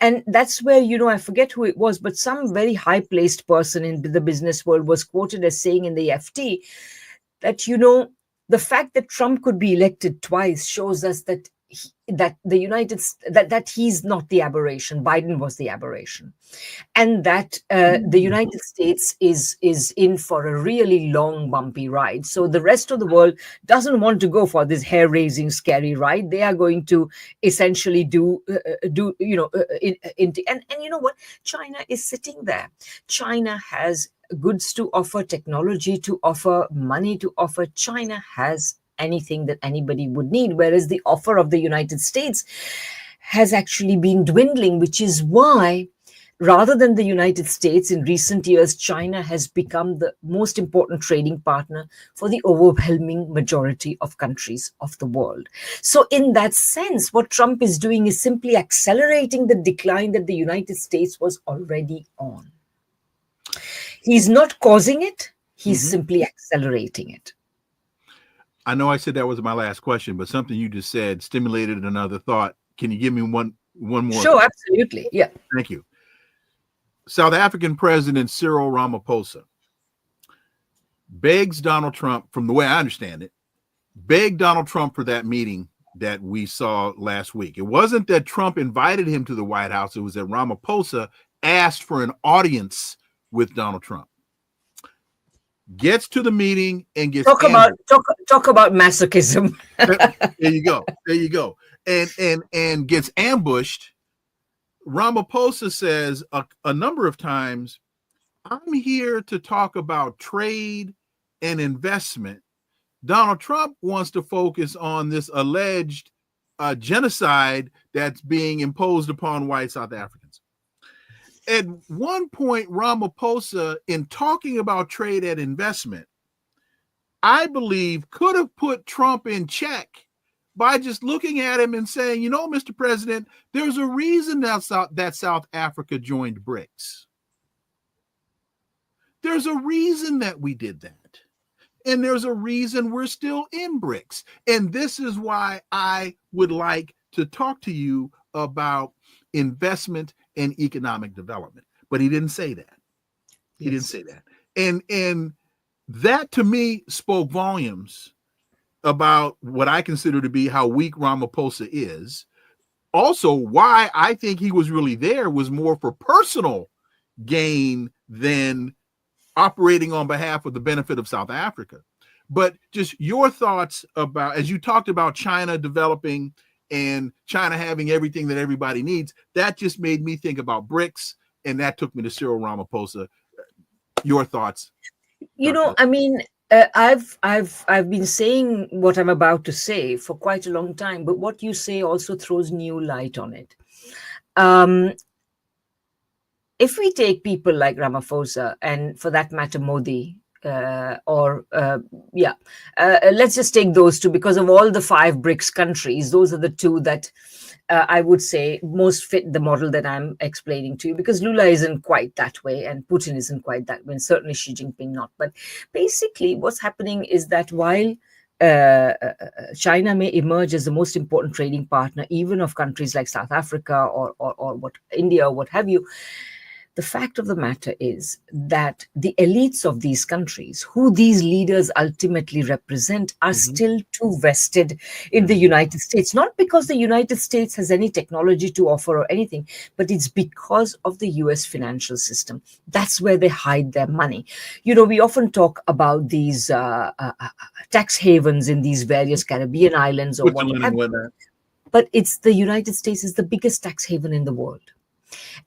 And that's where, I forget who it was, but some very high-placed person in the business world was quoted as saying in the FT that, the fact that Trump could be elected twice shows us that that he's not the aberration. Biden was the aberration, and that the United States is in for a really long, bumpy ride. So the rest of the world doesn't want to go for this hair-raising, scary ride. They are going to essentially and you know what? China is sitting there. China has goods to offer, technology to offer, money to offer. China has anything that anybody would need, whereas the offer of the United States has actually been dwindling, which is why, rather than the United States, in recent years, China has become the most important trading partner for the overwhelming majority of countries of the world. So in that sense, what Trump is doing is simply accelerating the decline that the United States was already on. He's not causing it, he's simply accelerating it. I know I said that was my last question, but something you just said stimulated another thought. Can you give me one more? Sure, absolutely. Yeah. Thank you. South African President Cyril Ramaphosa begs Donald Trump, from the way I understand it, begged Donald Trump for that meeting that we saw last week. It wasn't that Trump invited him to the White House. It was that Ramaphosa asked for an audience with Donald Trump. Gets to the meeting and gets talk about masochism. There you go. And gets ambushed. Ramaphosa says a number of times, I'm here to talk about trade and investment. Donald Trump wants to focus on this alleged genocide that's being imposed upon white South Africans. At one point, Ramaphosa, in talking about trade and investment, I believe could have put Trump in check by just looking at him and saying, Mr. President, there's a reason that South Africa joined BRICS. There's a reason that we did that. And there's a reason we're still in BRICS. And this is why I would like to talk to you about investment and economic development. But he didn't say that. He didn't say that. And that to me spoke volumes about what I consider to be how weak Ramaphosa is. Also, why I think he was really there was more for personal gain than operating on behalf of the benefit of South Africa. But just your thoughts about, as you talked about China developing and China having everything that everybody needs, that just made me think about BRICS, and that took me to Cyril Ramaphosa. Your thoughts? I've been saying what I'm about to say for quite a long time, but what you say also throws new light on it. If we take people like Ramaphosa, and for that matter, Modi, let's just take those two, because of all the 5 BRICS countries, those are the 2 that I would say most fit the model that I'm explaining to you, because Lula isn't quite that way and Putin isn't quite that way, and certainly Xi Jinping not. But basically what's happening is that while China may emerge as the most important trading partner, even of countries like South Africa or what India or what have you. The fact of the matter is that the elites of these countries, who these leaders ultimately represent, are still too vested in the United States. Not because the United States has any technology to offer or anything, but it's because of the US financial system. That's where they hide their money. We often talk about these tax havens in these various Caribbean islands or what have you. But it's the United States is the biggest tax haven in the world.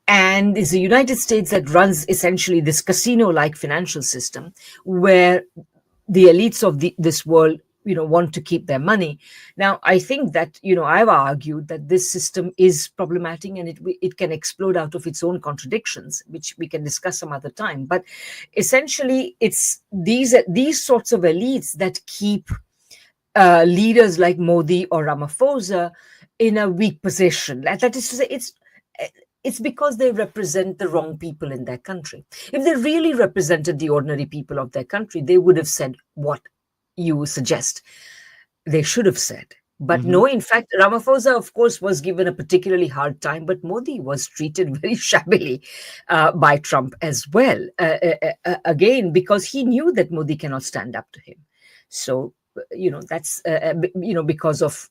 And it's the United States that runs essentially this casino-like financial system where the elites of this world, want to keep their money. Now, I think that, I've argued that this system is problematic and it can explode out of its own contradictions, which we can discuss some other time. But essentially, it's these sorts of elites that keep leaders like Modi or Ramaphosa in a weak position. That is to say, it's because they represent the wrong people in their country. If they really represented the ordinary people of their country, they would have said what you suggest they should have said. But no, in fact, Ramaphosa, of course, was given a particularly hard time, but Modi was treated very shabbily by Trump as well. Again, because he knew that Modi cannot stand up to him. So, that's because of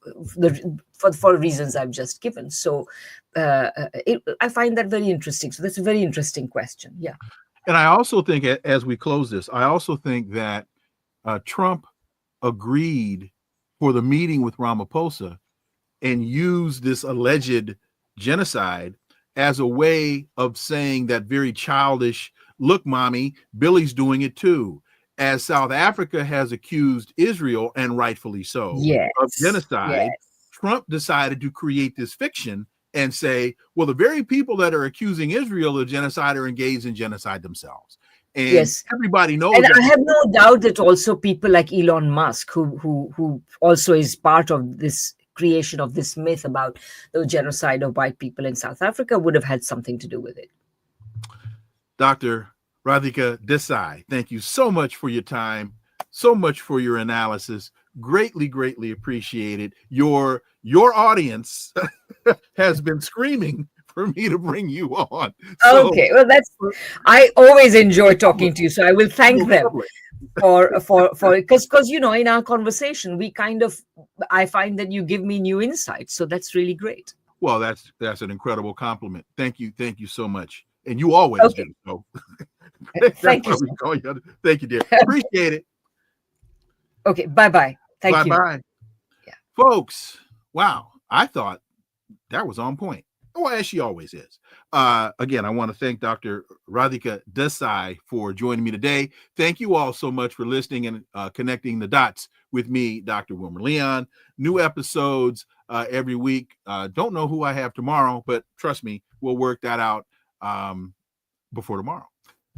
for reasons I've just given. So I find that very interesting. So that's a very interesting question. Yeah. And I also think, as we close this, I also think that Trump agreed for the meeting with Ramaphosa and used this alleged genocide as a way of saying that very childish, look, mommy, Billy's doing it too. As South Africa has accused Israel, and rightfully so, of genocide, Trump decided to create this fiction and say, well, the very people that are accusing Israel of genocide are engaged in genocide themselves. And everybody knows and that. I have no doubt that also people like Elon Musk, who also is part of this creation of this myth about the genocide of white people in South Africa, would have had something to do with it. Dr. Radhika Desai, thank you so much for your time, so much for your analysis. Greatly, greatly appreciated. Your audience has been screaming for me to bring you on. So, okay, well, I always enjoy talking to you, so I will thank them for because in our conversation I find that you give me new insights, so that's really great. Well, that's an incredible compliment. Thank you so much, and you always do. So. Thank you. Thank you, dear. Appreciate it. Okay, bye-bye. Thank you. Bye-bye. Yeah. Folks, wow, I thought that was on point. Well, as she always is. Again, I want to thank Dr. Radhika Desai for joining me today. Thank you all so much for listening and connecting the dots with me, Dr. Wilmer Leon. New episodes every week. Don't know who I have tomorrow, but trust me, we'll work that out before tomorrow.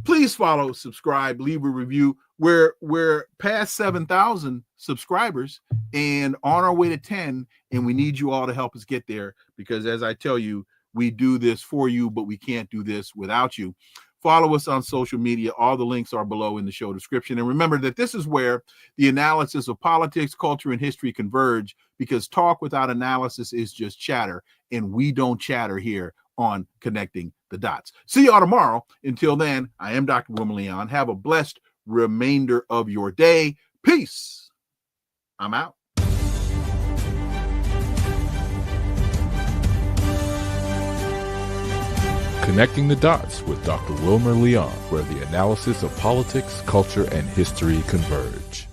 Please follow, subscribe, leave a review. We're past 7,000 subscribers and on our way to 10, and we need you all to help us get there because, as I tell you, we do this for you, but we can't do this without you. Follow us on social media. All the links are below in the show description. And remember that this is where the analysis of politics, culture, and history converge, because talk without analysis is just chatter, and we don't chatter here on Connecting the Dots. See y'all tomorrow. Until then, I am Dr. Wilmer Leon. Have a blessed remainder of your day. Peace. I'm out. Connecting the Dots with Dr. Wilmer Leon, where the analysis of politics, culture, and history converge.